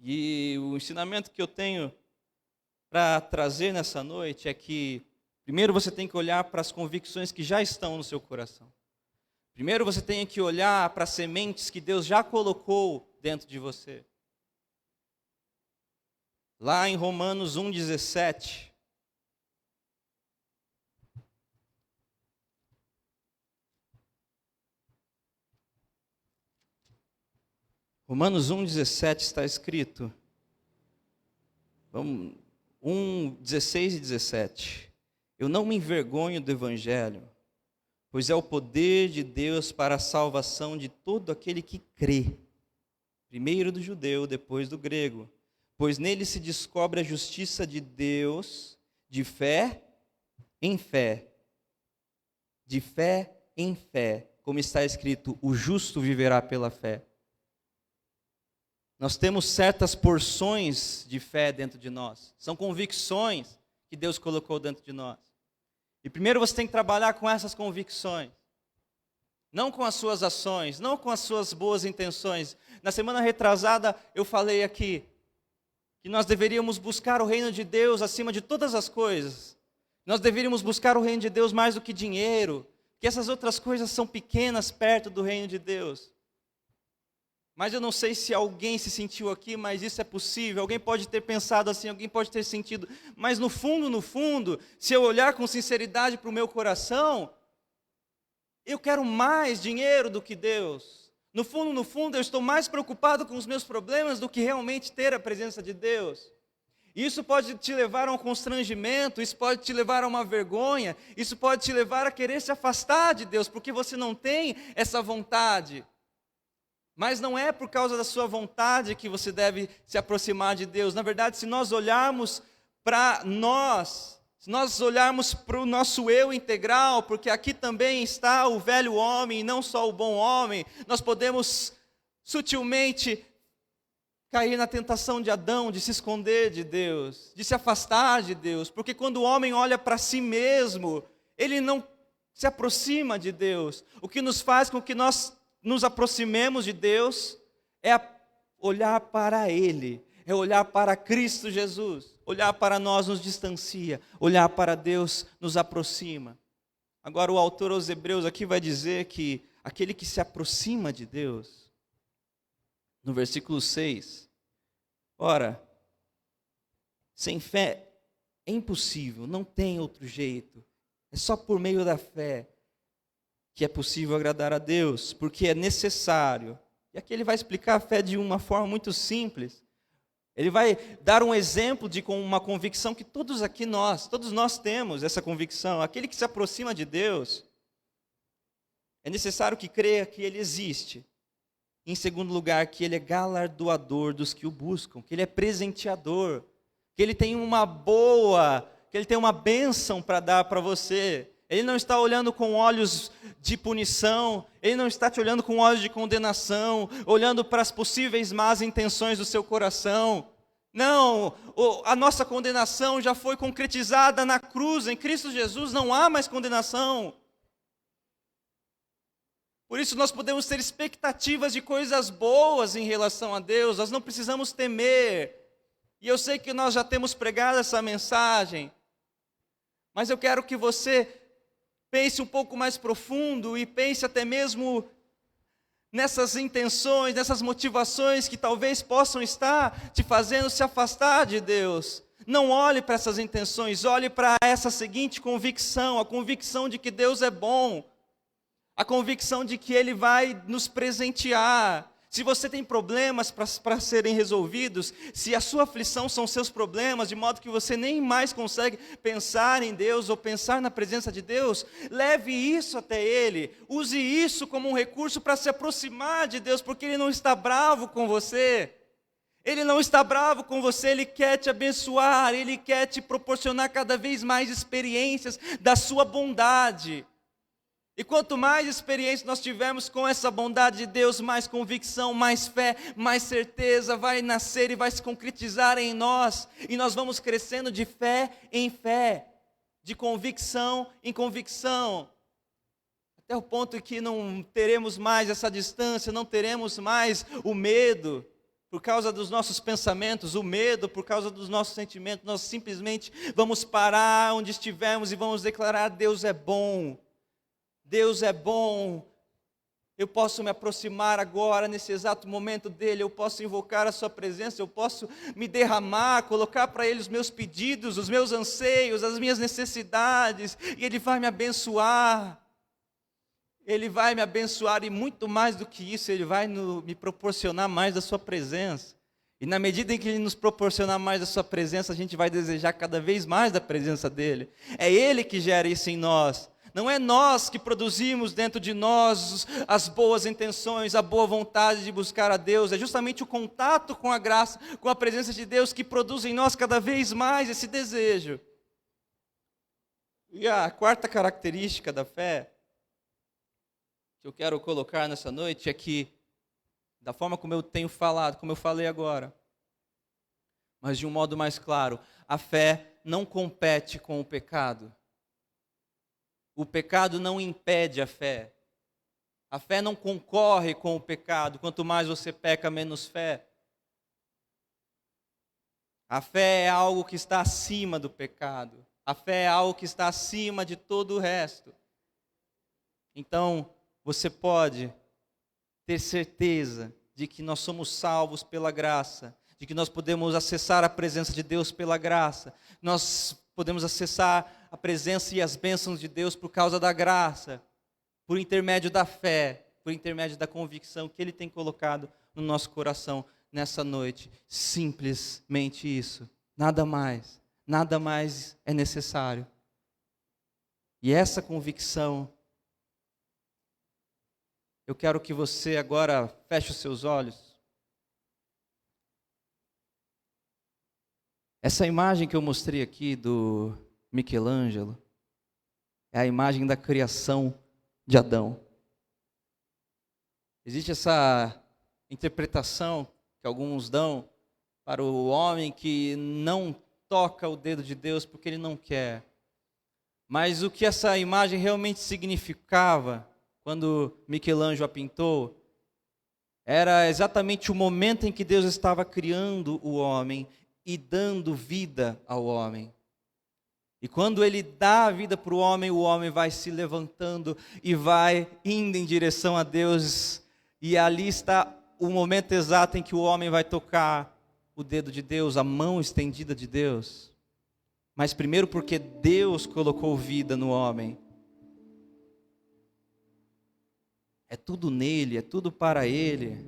E o ensinamento que eu tenho para trazer nessa noite é que, primeiro você tem que olhar para as convicções que já estão no seu coração. Primeiro você tem que olhar para as sementes que Deus já colocou dentro de você. Lá em Romanos 1,17. Romanos 1,17 está escrito, 1,16 e 17. Eu não me envergonho do Evangelho, pois é o poder de Deus para a salvação de todo aquele que crê, primeiro do judeu, depois do grego, pois nele se descobre a justiça de Deus de fé em fé, de fé em fé, como está escrito, o justo viverá pela fé. Nós temos certas porções de fé dentro de nós. São convicções que Deus colocou dentro de nós. E primeiro você tem que trabalhar com essas convicções. Não com as suas ações, não com as suas boas intenções. Na semana retrasada eu falei aqui que nós deveríamos buscar o reino de Deus acima de todas as coisas. Nós deveríamos buscar o reino de Deus mais do que dinheiro, que essas outras coisas são pequenas perto do reino de Deus. Mas eu não sei se alguém se sentiu aqui, mas isso é possível. Alguém pode ter pensado assim, alguém pode ter sentido. Mas no fundo, se eu olhar com sinceridade para o meu coração, eu quero mais dinheiro do que Deus. No fundo, eu estou mais preocupado com os meus problemas do que realmente ter a presença de Deus. Isso pode te levar a um constrangimento, isso pode te levar a uma vergonha, isso pode te levar a querer se afastar de Deus, porque você não tem essa vontade. Mas não é por causa da sua vontade que você deve se aproximar de Deus. Na verdade, se nós olharmos para nós, se nós olharmos para o nosso eu integral, porque aqui também está o velho homem e não só o bom homem, nós podemos sutilmente cair na tentação de Adão, de se esconder de Deus, de se afastar de Deus, porque quando o homem olha para si mesmo, ele não se aproxima de Deus. O que nos faz com que nós nos aproximemos de Deus é olhar para Ele, é olhar para Cristo Jesus. Olhar para nós nos distancia, olhar para Deus nos aproxima. Agora o autor aos Hebreus aqui vai dizer que aquele que se aproxima de Deus, no versículo 6, ora, sem fé é impossível, não tem outro jeito, é só por meio da fé que é possível agradar a Deus, porque é necessário. E aqui ele vai explicar a fé de uma forma muito simples. Ele vai dar um exemplo de uma convicção que todos nós temos essa convicção. Aquele que se aproxima de Deus, é necessário que creia que Ele existe. Em segundo lugar, que Ele é galardoador dos que o buscam, que Ele é presenteador, que Ele tem que Ele tem uma bênção para dar para você. Ele não está olhando com olhos de punição, Ele não está te olhando com olhos de condenação, olhando para as possíveis más intenções do seu coração. Não, a nossa condenação já foi concretizada na cruz, em Cristo Jesus não há mais condenação. Por isso nós podemos ter expectativas de coisas boas em relação a Deus, nós não precisamos temer. E eu sei que nós já temos pregado essa mensagem, mas eu quero que você pense um pouco mais profundo e pense até mesmo nessas intenções, nessas motivações que talvez possam estar te fazendo se afastar de Deus. Não olhe para essas intenções, olhe para essa seguinte convicção, a convicção de que Deus é bom, a convicção de que Ele vai nos presentear. Se você tem problemas para serem resolvidos, se a sua aflição são seus problemas, de modo que você nem mais consegue pensar em Deus ou pensar na presença de Deus, leve isso até Ele, use isso como um recurso para se aproximar de Deus, porque Ele não está bravo com você. Ele não está bravo com você, Ele quer te abençoar, Ele quer te proporcionar cada vez mais experiências da sua bondade. E quanto mais experiência nós tivermos com essa bondade de Deus, mais convicção, mais fé, mais certeza vai nascer e vai se concretizar em nós. E nós vamos crescendo de fé em fé, de convicção em convicção. Até o ponto que não teremos mais essa distância, não teremos mais o medo por causa dos nossos pensamentos, o medo por causa dos nossos sentimentos. Nós simplesmente vamos parar onde estivermos e vamos declarar: Deus é bom. Deus é bom, eu posso me aproximar agora, nesse exato momento dEle, eu posso invocar a sua presença, eu posso me derramar, colocar para Ele os meus pedidos, os meus anseios, as minhas necessidades, e Ele vai me abençoar. Ele vai me abençoar, e muito mais do que isso, Ele vai me proporcionar mais da sua presença. E na medida em que Ele nos proporcionar mais da sua presença, a gente vai desejar cada vez mais da presença dEle. É Ele que gera isso em nós. Não é nós que produzimos dentro de nós as boas intenções, a boa vontade de buscar a Deus. É justamente o contato com a graça, com a presença de Deus que produz em nós cada vez mais esse desejo. E a quarta característica da fé que eu quero colocar nessa noite é que, da forma como eu tenho falado, como eu falei agora, mas de um modo mais claro, a fé não compete com o pecado. O pecado não impede a fé. A fé não concorre com o pecado. Quanto mais você peca, menos fé. A fé é algo que está acima do pecado. A fé é algo que está acima de todo o resto. Então, você pode ter certeza de que nós somos salvos pela graça, de que nós podemos acessar a presença de Deus pela graça. Nós podemos acessar a presença e as bênçãos de Deus por causa da graça, por intermédio da fé, por intermédio da convicção que Ele tem colocado no nosso coração nessa noite. Simplesmente isso, nada mais é necessário. E essa convicção, eu quero que você agora feche os seus olhos. Essa imagem que eu mostrei aqui do Michelangelo é a imagem da criação de Adão. Existe essa interpretação que alguns dão para o homem que não toca o dedo de Deus porque ele não quer. Mas o que essa imagem realmente significava, quando Michelangelo a pintou, era exatamente o momento em que Deus estava criando o homem e dando vida ao homem. E quando Ele dá a vida para o homem vai se levantando e vai indo em direção a Deus. E ali está o momento exato em que o homem vai tocar o dedo de Deus, a mão estendida de Deus. Mas primeiro porque Deus colocou vida no homem. É tudo nele, é tudo para ele.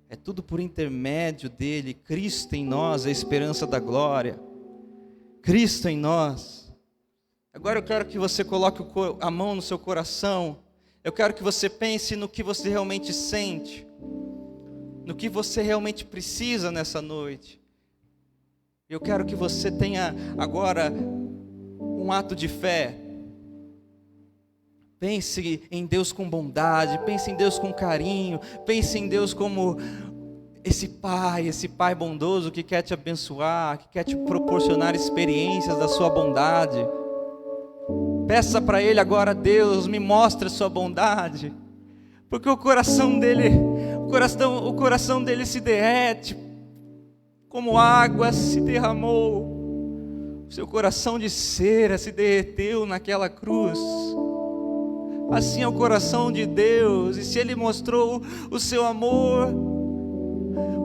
É tudo por intermédio dele. Cristo em nós, a esperança da glória. Cristo em nós. Agora eu quero que você coloque a mão no seu coração. Eu quero que você pense no que você realmente sente. No que você realmente precisa nessa noite. Eu quero que você tenha agora um ato de fé. Pense em Deus com bondade, pense em Deus com carinho, pense em Deus como esse Pai bondoso que quer te abençoar, que quer te proporcionar experiências da sua bondade. Peça para Ele agora: Deus, me mostre a sua bondade, porque o coração dele se derrete, como água se derramou, o seu coração de cera se derreteu naquela cruz. Assim é o coração de Deus, e se Ele mostrou o seu amor,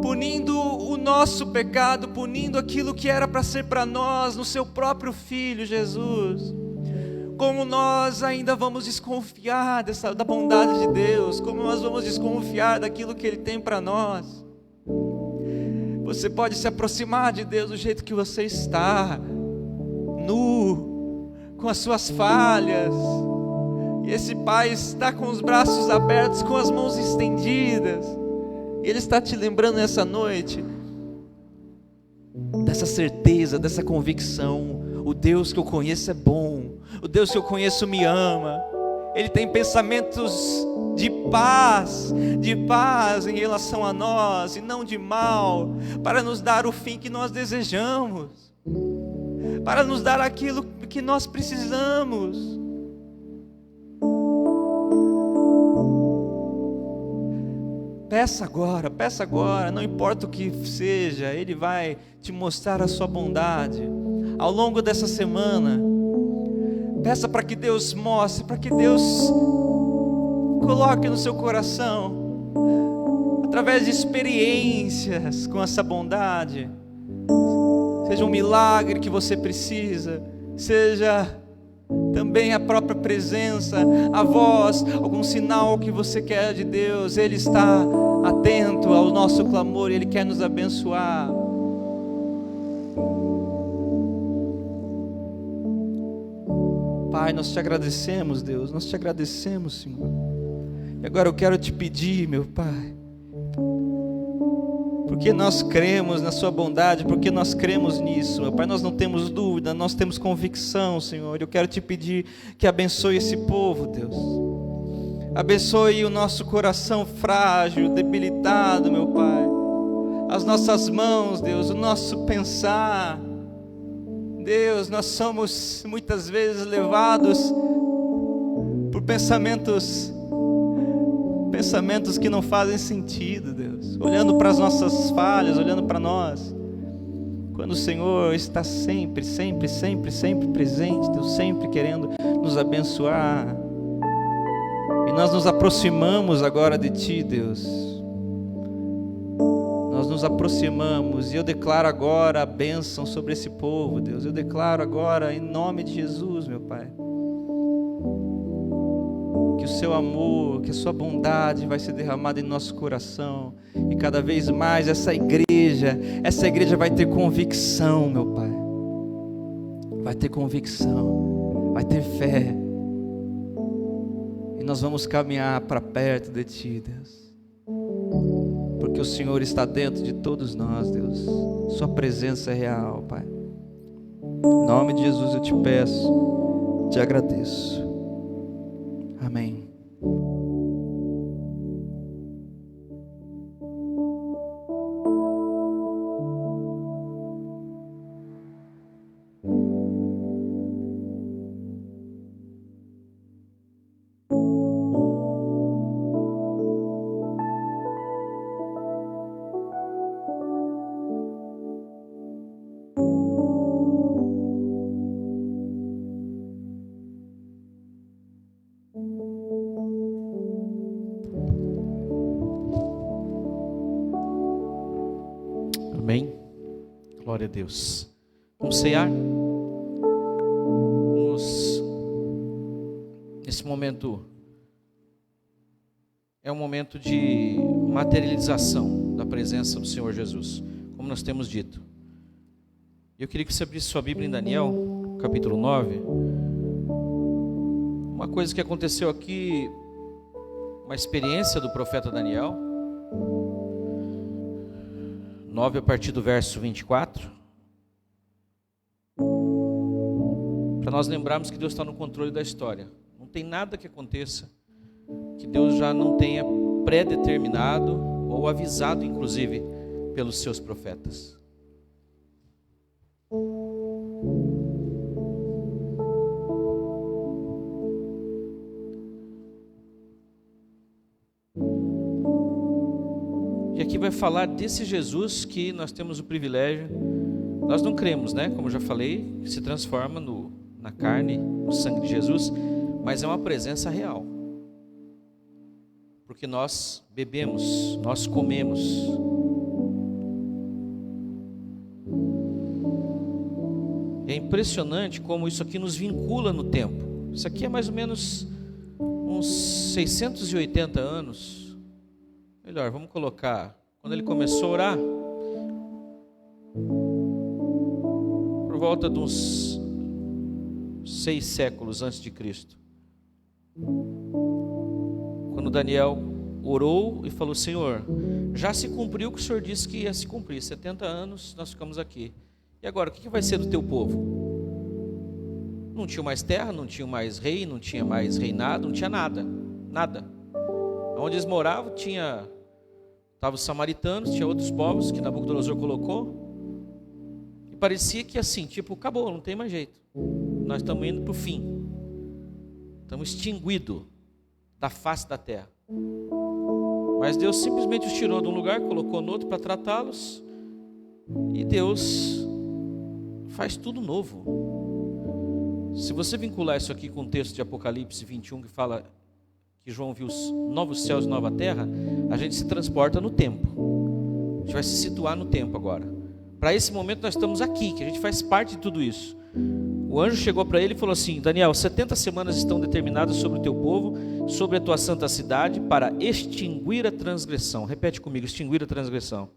punindo o nosso pecado, punindo aquilo que era para ser para nós, no seu próprio Filho Jesus, como nós ainda vamos desconfiar da bondade de Deus, como nós vamos desconfiar daquilo que Ele tem para nós? Você pode se aproximar de Deus do jeito que você está, nu, com as suas falhas, e esse Pai está com os braços abertos, com as mãos estendidas, e Ele está te lembrando nessa noite dessa certeza, dessa convicção: o Deus que eu conheço é bom, o Deus que eu conheço me ama, Ele tem pensamentos de paz em relação a nós, e não de mal, para nos dar o fim que nós desejamos, para nos dar aquilo que nós precisamos. Peça agora, não importa o que seja, Ele vai te mostrar a sua bondade ao longo dessa semana. Peça para que Deus mostre, para que Deus coloque no seu coração, através de experiências com essa bondade, seja um milagre que você precisa, seja também a própria presença, a voz, algum sinal que você quer de Deus. Ele está atento ao nosso clamor e Ele quer nos abençoar. Pai, nós te agradecemos, Deus, nós te agradecemos, Senhor. E agora eu quero te pedir, meu Pai, porque nós cremos na sua bondade, porque nós cremos nisso, meu Pai, nós não temos dúvida, nós temos convicção, Senhor. Eu quero te pedir que abençoe esse povo, Deus. Abençoe o nosso coração frágil, debilitado, meu Pai. As nossas mãos, Deus, o nosso pensar. Deus, nós somos muitas vezes levados por pensamentos que não fazem sentido, Deus, olhando para as nossas falhas, olhando para nós, quando o Senhor está sempre presente, Deus, sempre querendo nos abençoar. E nós nos aproximamos agora de Ti, Deus, nós nos aproximamos, e eu declaro agora a bênção sobre esse povo, Deus. Eu declaro agora, em nome de Jesus, meu Pai, que o seu amor, que a sua bondade vai ser derramada em nosso coração, e cada vez mais essa igreja vai ter convicção, meu Pai, vai ter convicção, vai ter fé, E nós vamos caminhar para perto de Ti, Deus. Porque o Senhor está dentro de todos nós, Deus. Sua presença é real, Pai. Em nome de Jesus eu te peço, te agradeço. Amém. Amém. Glória a Deus. Vamos cear. Nesse momento é um momento de materialização da presença do Senhor Jesus, como nós temos dito. Eu queria que você abrisse sua Bíblia em Daniel, capítulo 9. Uma coisa que aconteceu aqui, uma experiência do profeta Daniel. 9 a partir do verso 24. Para nós lembrarmos que Deus está no controle da história. Não tem nada que aconteça que Deus já não tenha pré-determinado ou avisado, inclusive, pelos seus profetas. E aqui vai falar desse Jesus que nós temos o privilégio, nós não cremos, né? Como eu já falei, que se transforma na carne, no sangue de Jesus, mas é uma presença real. Porque nós bebemos, nós comemos. É impressionante como isso aqui nos vincula no tempo. Isso aqui é mais ou menos uns 680 anos. Melhor, vamos colocar, quando ele começou a orar, por volta de uns 6 séculos antes de Cristo. Quando Daniel orou e falou: Senhor, já se cumpriu o que o Senhor disse que ia se cumprir, 70 anos nós ficamos aqui. E agora, o que vai ser do teu povo? Não tinha mais terra, não tinha mais rei, não tinha mais reinado, não tinha nada, nada. Onde eles moravam estavam os samaritanos, tinha outros povos que Nabucodonosor colocou. E parecia que assim, tipo, acabou, não tem mais jeito. Nós estamos indo para o fim. Estamos extinguidos da face da terra. Mas Deus simplesmente os tirou de um lugar, colocou no outro para tratá-los. E Deus faz tudo novo. Se você vincular isso aqui com o texto de Apocalipse 21, que fala que João viu os novos céus e nova terra, a gente se transporta no tempo. A gente vai se situar no tempo agora. Para esse momento nós estamos aqui, que a gente faz parte de tudo isso. O anjo chegou para ele e falou assim: Daniel, 70 semanas estão determinadas sobre o teu povo, sobre a tua santa cidade, para extinguir a transgressão. Repete comigo: extinguir a transgressão.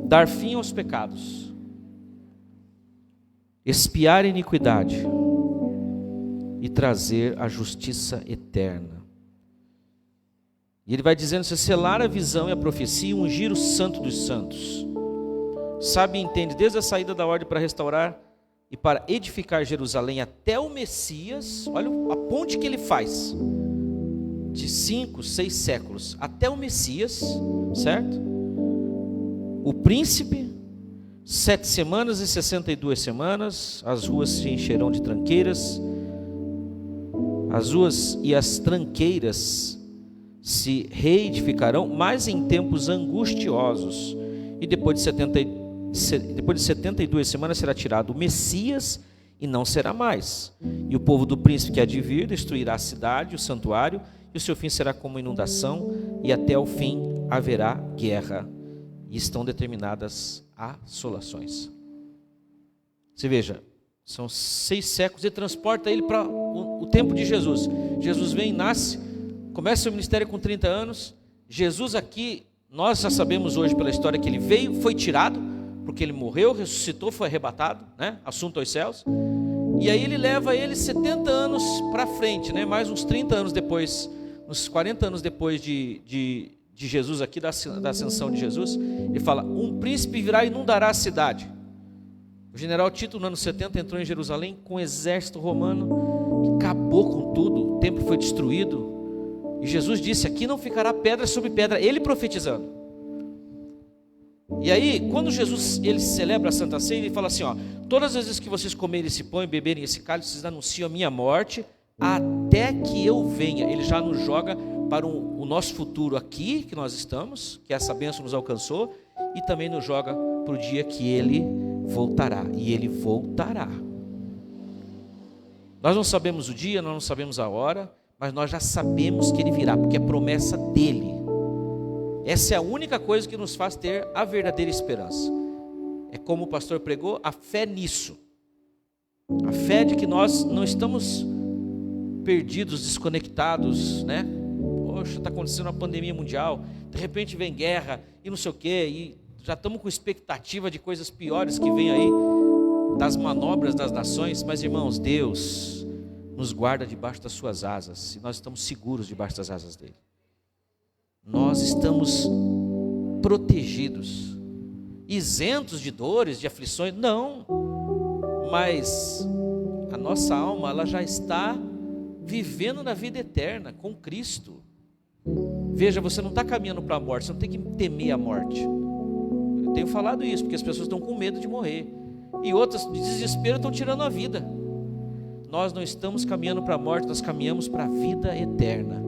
Dar fim aos pecados, expiar a iniquidade e trazer a justiça eterna. E ele vai dizendo: se selar a visão e a profecia, ungir o santo dos santos. Sabe e entende desde a saída da ordem para restaurar e para edificar Jerusalém até o Messias. Olha a ponte que ele faz, de 5, 6 séculos até o Messias, certo? O príncipe, 7 semanas e 62 semanas, as ruas se encherão de tranqueiras, as ruas e as tranqueiras se reedificarão, mas em tempos angustiosos. E depois de 72 semanas será tirado o Messias e não será mais. E o povo do príncipe que há de vir destruirá a cidade, o santuário, e o seu fim será como inundação, e até o fim haverá guerra. E estão determinadas assolações. Você veja, são 6 séculos e transporta ele para o tempo de Jesus. Jesus vem, nasce, começa seu ministério com 30 anos. Jesus aqui, nós já sabemos hoje pela história que ele veio, foi tirado, porque ele morreu, ressuscitou, foi arrebatado, né? Assunto aos céus. E aí ele leva ele 70 anos para frente, né? Mais uns 30 anos depois, uns 40 anos depois de Jesus aqui, da ascensão de Jesus. Ele fala: um príncipe virá e inundará a cidade. O general Tito, no ano 70, entrou em Jerusalém com o exército romano e acabou com tudo. O templo foi destruído. E Jesus disse: aqui não ficará pedra sobre pedra. Ele profetizando. E aí, quando Jesus ele celebra a Santa Ceia, ele fala assim: ó, todas as vezes que vocês comerem esse pão e beberem esse cálice, vocês anunciam a minha morte até que eu venha. Ele já nos joga para o nosso futuro aqui, que nós estamos, que essa bênção nos alcançou, e também nos joga para o dia que ele voltará. E ele voltará. Nós não sabemos o dia, nós não sabemos a hora, mas nós já sabemos que ele virá, porque é promessa dele. Essa é a única coisa que nos faz ter a verdadeira esperança. É como o pastor pregou, a fé nisso. A fé de que nós não estamos perdidos, desconectados, né? Poxa, está acontecendo uma pandemia mundial, de repente vem guerra e não sei o quê, e já estamos com expectativa de coisas piores que vem aí, das manobras das nações. Mas irmãos, Deus nos guarda debaixo das suas asas, e nós estamos seguros debaixo das asas dele. Nós estamos protegidos, isentos de dores, de aflições, não, mas a nossa alma, ela já está vivendo na vida eterna com Cristo. Veja, você não está caminhando para a morte, você não tem que temer a morte. Eu tenho falado isso, porque as pessoas estão com medo de morrer, e outras, de desespero, estão tirando a vida. Nós não estamos caminhando para a morte, nós caminhamos para a vida eterna.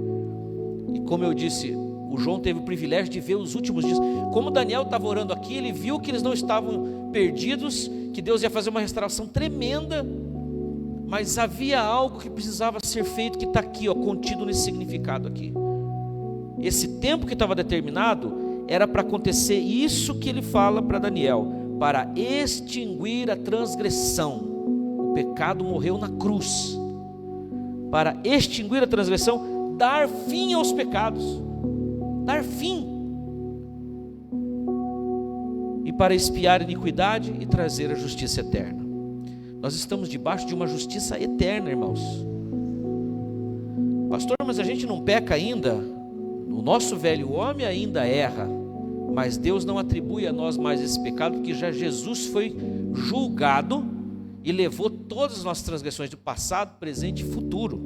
E como eu disse, o João teve o privilégio de ver os últimos dias. Como Daniel estava orando aqui, ele viu que eles não estavam perdidos, que Deus ia fazer uma restauração tremenda, mas havia algo que precisava ser feito, que está aqui, ó, contido nesse significado aqui. Esse tempo que estava determinado era para acontecer isso que ele fala para Daniel, para extinguir a transgressão. O pecado morreu na cruz. Para extinguir a transgressão, dar fim aos pecados. Dar fim, e para expiar a iniquidade e trazer a justiça eterna. Nós estamos debaixo de uma justiça eterna, irmãos. Pastor, mas a gente não peca ainda? O nosso velho homem ainda erra, mas Deus não atribui a nós mais esse pecado, porque já Jesus foi julgado e levou todas as nossas transgressões do passado, presente e futuro.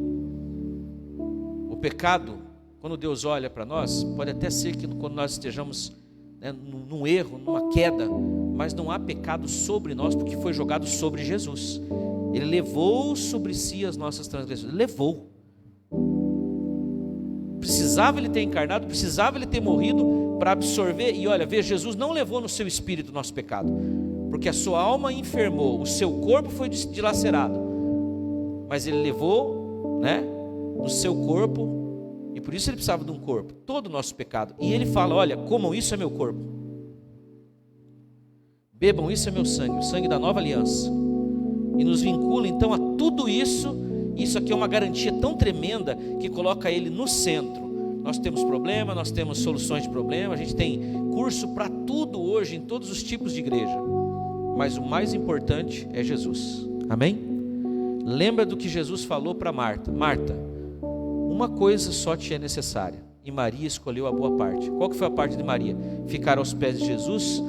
O pecado, quando Deus olha para nós, pode até ser que quando nós estejamos, né, num erro, numa queda, mas não há pecado sobre nós, porque foi jogado sobre Jesus. Ele levou sobre si as nossas transgressões. Ele levou. Precisava ele ter encarnado, precisava ele ter morrido para absorver. E olha, veja, Jesus não levou no seu espírito o nosso pecado, porque a sua alma enfermou, o seu corpo foi dilacerado, mas ele levou, né, no seu corpo. E por isso ele precisava de um corpo, todo o nosso pecado. E ele fala: olha, comam, isso é meu corpo, bebam, isso é meu sangue, o sangue da nova aliança. E nos vincula então a tudo isso. Isso aqui é uma garantia tão tremenda que coloca ele no centro. Nós temos problema, nós temos soluções de problema, a gente tem curso para tudo hoje, em todos os tipos de igreja, mas o mais importante é Jesus. Amém? Lembra do que Jesus falou para Marta: Marta, uma coisa só te é necessária, e Maria escolheu a boa parte. Qual que foi a parte de Maria? Ficar aos pés de Jesus,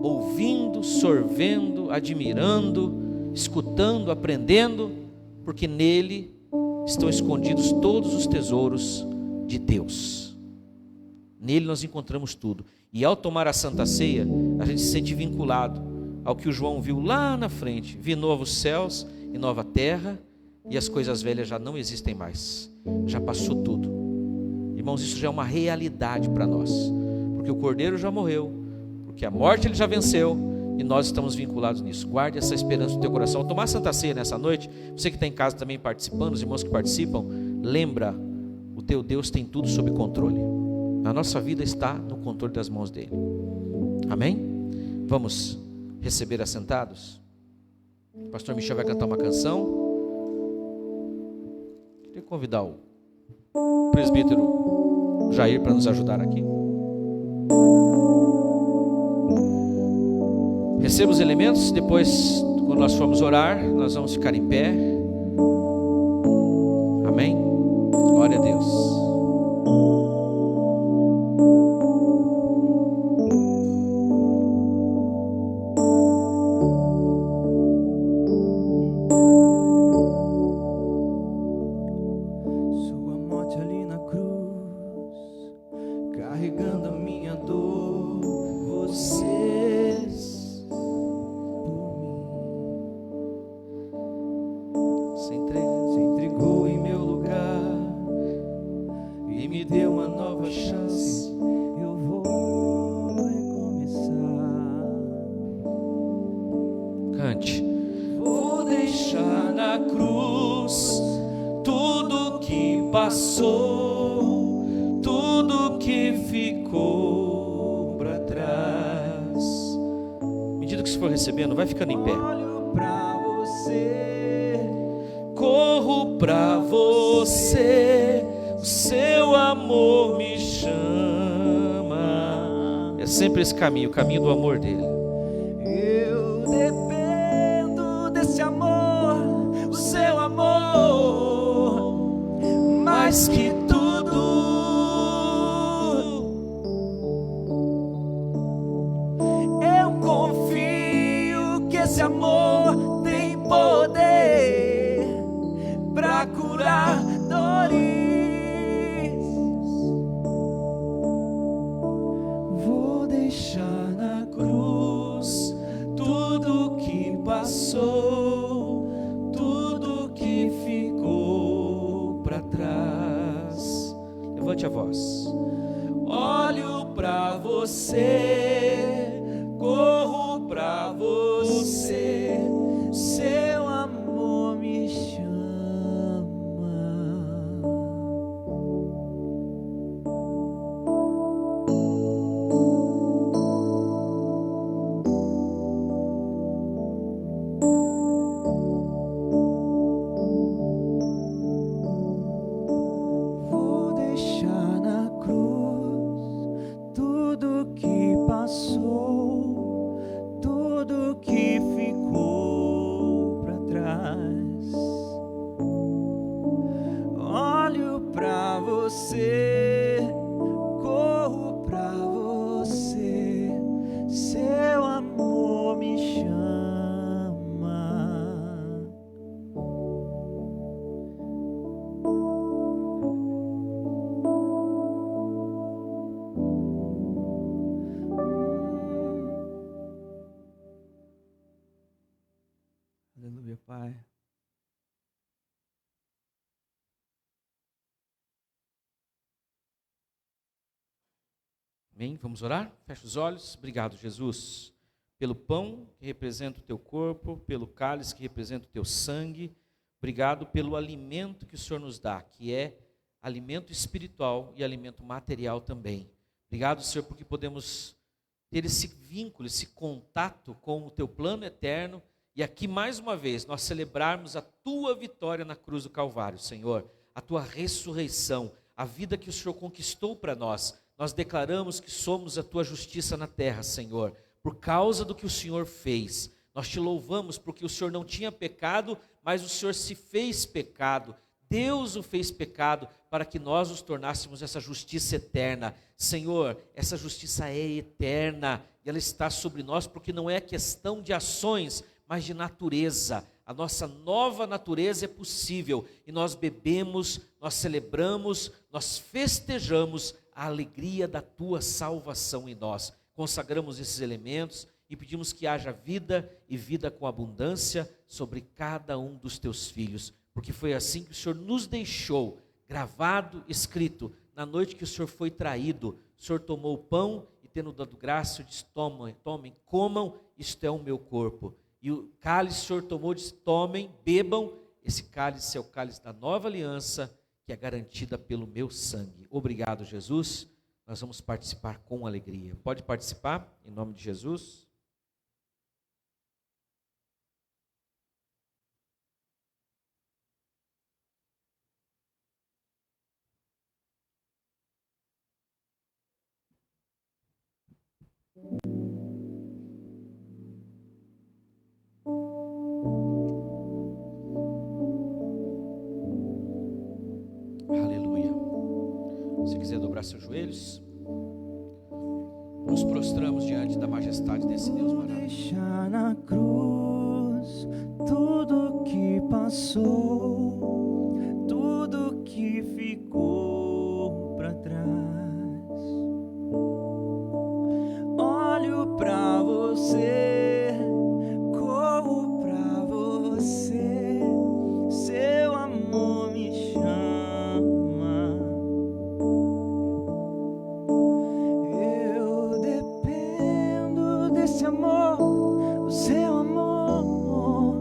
ouvindo, sorvendo, admirando, escutando, aprendendo, porque nele estão escondidos todos os tesouros de Deus. Nele nós encontramos tudo. E ao tomar a Santa Ceia, a gente se sente vinculado ao que o João viu lá na frente. Vi novos céus e nova terra, e as coisas velhas já não existem mais, já passou tudo. Irmãos, isso já é uma realidade para nós, porque o Cordeiro já morreu, porque a morte ele já venceu, e nós estamos vinculados nisso. Guarde essa esperança no teu coração. Ao tomar a Santa Ceia nessa noite, você que está em casa também participando, os irmãos que participam, lembra, o teu Deus tem tudo sob controle. A nossa vida está no controle das mãos dele. Amém? Vamos receber assentados? O pastor Michel vai cantar uma canção. Queria convidar o presbítero Jair para nos ajudar aqui. Receba os elementos, depois, quando Quando nós formos orar, nós vamos ficar em pé. Amém? Glória a Deus. Sua morte ali na cruz, carregando a minha dor, vocês Se entrega. se entregou em meu lugar e me deu uma nova chance. Eu vou recomeçar. Cante. Vou deixar na cruz tudo que passou, tudo que ficou pra trás. À medida que você for recebendo, vai ficando em pé. Olho pra você, corro pra você, o seu amor me chama. É sempre esse caminho, o caminho do amor dele. Eu dependo desse amor, o seu amor, mais que tudo. Eu confio que esse amor tem poder pra curar dores. Vou deixar na cruz tudo que passou, tudo que ficou pra trás. Levante a voz. Olho pra você, corro pra você, seu amor me chama. Vou deixar na cruz tudo que passou, tudo que ficou pra trás. Olho pra você, corro pra você, seu amor me chama. Aleluia, Pai. Amém? Vamos orar? Fecha os olhos. Obrigado, Jesus, pelo pão que representa o teu corpo, pelo cálice que representa o teu sangue. Obrigado pelo alimento que o Senhor nos dá, que é alimento espiritual e alimento material também. Obrigado, Senhor, porque podemos ter esse vínculo, esse contato com o teu plano eterno. E aqui, mais uma vez, nós celebrarmos a tua vitória na cruz do Calvário, Senhor, a tua ressurreição, a vida que o Senhor conquistou para nós. Nós declaramos que somos a tua justiça na terra, Senhor, por causa do que o Senhor fez. Nós te louvamos porque o Senhor não tinha pecado, mas o Senhor se fez pecado. Deus o fez pecado para que nós nos tornássemos essa justiça eterna. Senhor, essa justiça é eterna e ela está sobre nós porque não é questão de ações, mas de natureza. A nossa nova natureza é possível e nós bebemos, nós celebramos, nós festejamos a alegria da tua salvação em nós. Consagramos esses elementos e pedimos que haja vida e vida com abundância sobre cada um dos teus filhos, porque foi assim que o Senhor nos deixou, gravado, escrito, na noite que o Senhor foi traído. O Senhor tomou o pão e, tendo dado graça, disse: tomem, comam, isto é o meu corpo. E o cálice o Senhor tomou, disse: tomem, bebam, esse cálice é o cálice da nova aliança, que é garantida pelo meu sangue. Obrigado, Jesus. Nós vamos participar com alegria. Pode participar, em nome de Jesus. dobrar seus joelhos. Nos prostramos diante da majestade desse Deus maravilhoso. Deixar na cruz tudo que passou, tudo que ficou para trás. Olho pra você, corro pra você, seu amor me chama. Eu dependo desse amor, o seu amor,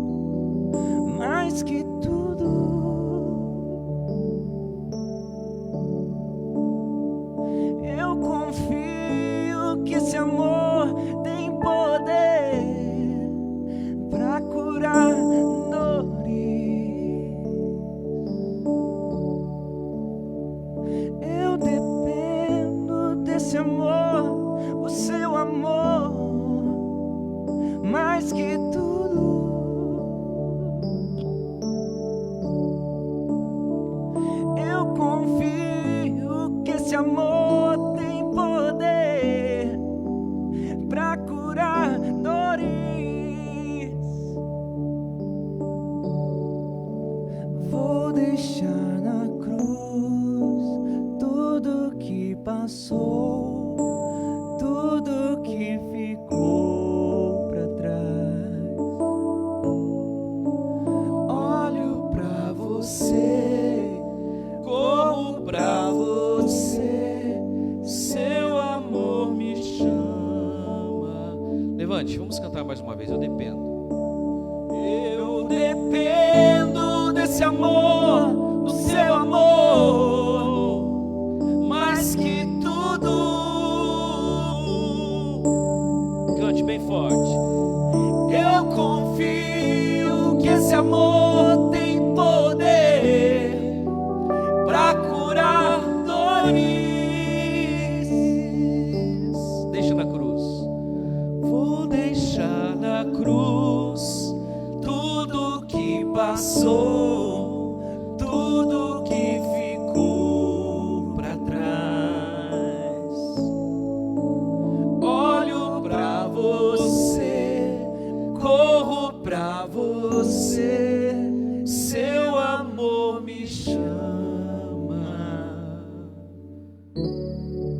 mais que tudo. Eu confio que esse amor tem poder pra curar dores. Eu dependo desse amor, o seu amor, mais que tudo. Eu confio que esse amor tem poder pra curar dores. Vou deixar na cruz tudo que passou, tudo que ficou pra trás. Olho pra você, corro pra você, seu amor me chama. Levante, vamos cantar mais uma vez. Eu dependo. Eu dependo desse amor, do seu amor, mais que tudo. Cante bem forte. Eu confio que esse amor tem poder pra curar dores. Deixa na cruz. Vou deixar na cruz tudo que passou, tudo que ficou pra trás. Olho pra você, corro pra você, seu amor me chama.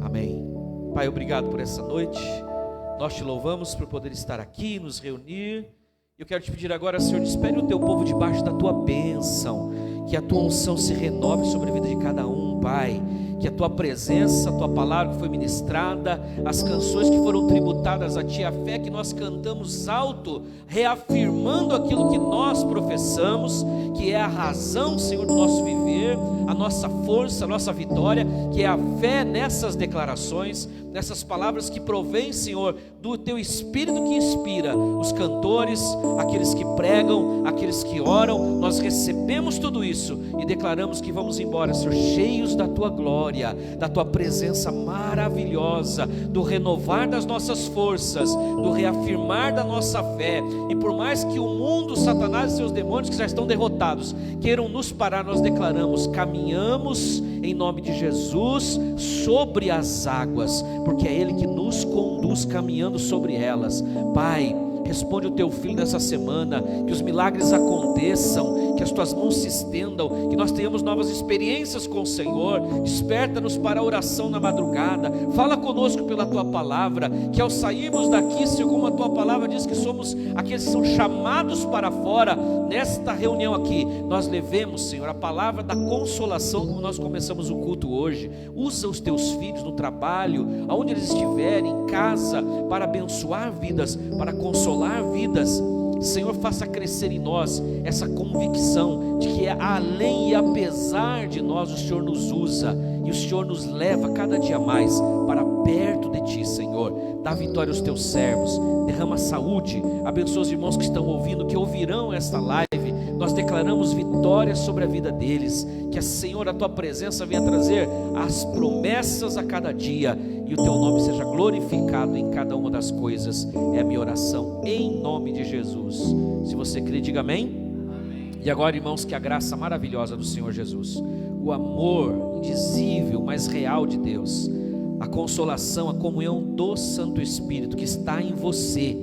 Amém. Pai, obrigado por essa noite. Nós te louvamos por poder estar aqui, nos reunir. Eu quero te pedir agora, Senhor, despede o teu povo debaixo da tua bênção, que a tua unção se renove sobre a vida de cada um, Pai, que a tua presença, a tua palavra que foi ministrada, as canções que foram tributadas a ti, a fé que nós cantamos alto, reafirmando aquilo que nós professamos, que é a razão, Senhor, do nosso viver, a nossa força, a nossa vitória, que é a fé nessas declarações, nessas palavras que provém, Senhor, do teu Espírito que inspira os cantores, aqueles que pregam, aqueles que oram. Nós recebemos tudo isso e declaramos que vamos embora, Senhor, cheios da tua glória, da tua presença maravilhosa, do renovar das nossas forças, do reafirmar da nossa fé. E por mais que o mundo, Satanás e seus demônios que já estão derrotados queiram nos parar, nós declaramos: caminhamos em nome de Jesus sobre as águas, porque é Ele que nos conduz caminhando sobre elas. Pai, responde o teu filho nessa semana, que os milagres aconteçam, que as tuas mãos se estendam, que nós tenhamos novas experiências com o Senhor. Desperta-nos para a oração na madrugada, fala conosco pela tua palavra, que ao sairmos daqui, Senhor, como a tua palavra diz que somos aqueles que são chamados para fora, nesta reunião aqui, nós levemos, Senhor, a palavra da consolação, como nós começamos o culto hoje. Usa os teus filhos no trabalho, aonde eles estiverem, em casa, para abençoar vidas, para consolar vidas. Senhor, faça crescer em nós essa convicção de que é além e apesar de nós, o Senhor nos usa e o Senhor nos leva cada dia mais para perto de Ti, Senhor. Dá vitória aos Teus servos, derrama saúde, abençoa os irmãos que estão ouvindo, que ouvirão esta live. Nós declaramos vitória sobre a vida deles, que, Senhor, a Tua presença venha trazer as promessas a cada dia, e o Teu nome seja glorificado em cada uma das coisas. É a minha oração em nome de Jesus. Se você crê, diga amém. E agora, irmãos, que a graça maravilhosa do Senhor Jesus, o amor indizível, mais real de Deus, a consolação, a comunhão do Santo Espírito que está em você,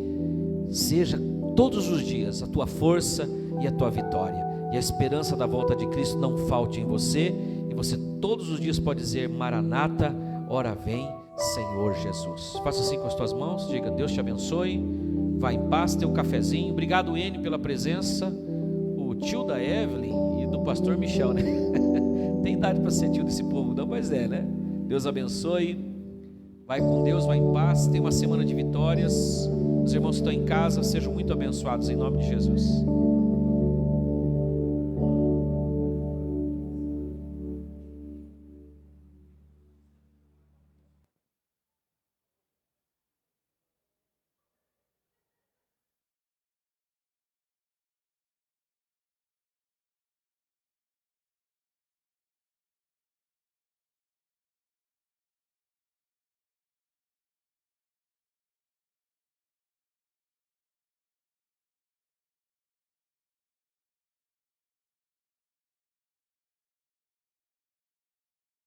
seja todos os dias a tua força e a tua vitória, e a esperança da volta de Cristo não falte em você, e você todos os dias pode dizer: Maranata, ora vem, Senhor Jesus. Faça assim com as tuas mãos, diga: Deus te abençoe, vá em paz, tem um cafezinho. Obrigado, N, pela presença, o tio da Evelyn e do pastor Michel, né? Tem idade para ser tio desse povo, não, mas é, né? Deus abençoe, vai com Deus, vai em paz, tem uma semana de vitórias. Os irmãos que estão em casa, sejam muito abençoados em nome de Jesus.